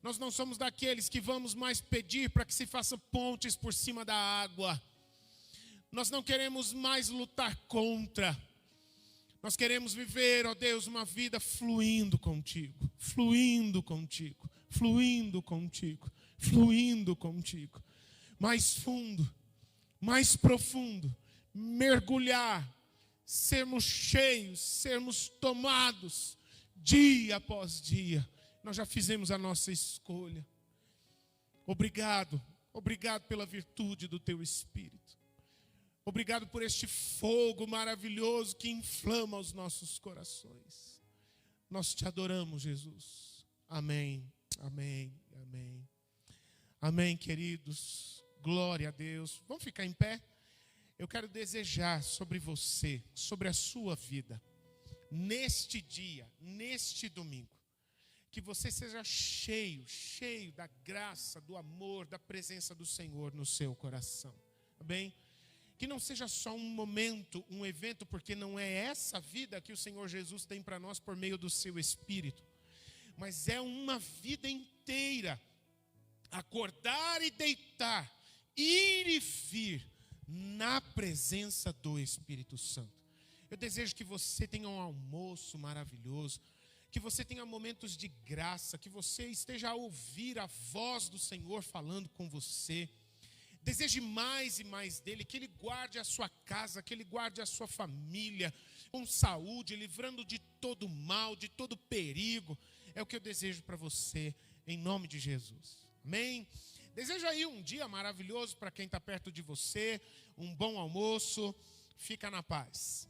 [SPEAKER 1] Nós não somos daqueles que vamos mais pedir para que se façam pontes por cima da água. Nós não queremos mais lutar contra. Nós queremos viver, ó Deus, uma vida fluindo contigo. Fluindo contigo. Fluindo contigo. Fluindo contigo. Mais fundo, mais profundo. Mergulhar. Sermos cheios, sermos tomados. Dia após dia. Nós já fizemos a nossa escolha. Obrigado pela virtude do teu Espírito. Obrigado por este fogo maravilhoso que inflama os nossos corações. Nós te adoramos, Jesus. Amém, amém, amém. Amém, queridos. Glória a Deus. Vamos ficar em pé? Eu quero desejar sobre você, sobre a sua vida, neste dia, neste domingo, que você seja cheio da graça, do amor, da presença do Senhor no seu coração. Amém? Que não seja só um momento, um evento, porque não é essa vida que o Senhor Jesus tem para nós por meio do seu Espírito. Mas é uma vida inteira. Acordar e deitar, ir e vir na presença do Espírito Santo. Eu desejo que você tenha um almoço maravilhoso, que você tenha momentos de graça, que você esteja a ouvir a voz do Senhor falando com você. Deseje mais e mais dele, que ele guarde a sua casa, que ele guarde a sua família, com saúde, livrando de todo mal, de todo perigo. É o que eu desejo para você, em nome de Jesus. Amém? Desejo aí um dia maravilhoso para quem está perto de você, um bom almoço. Fica na paz.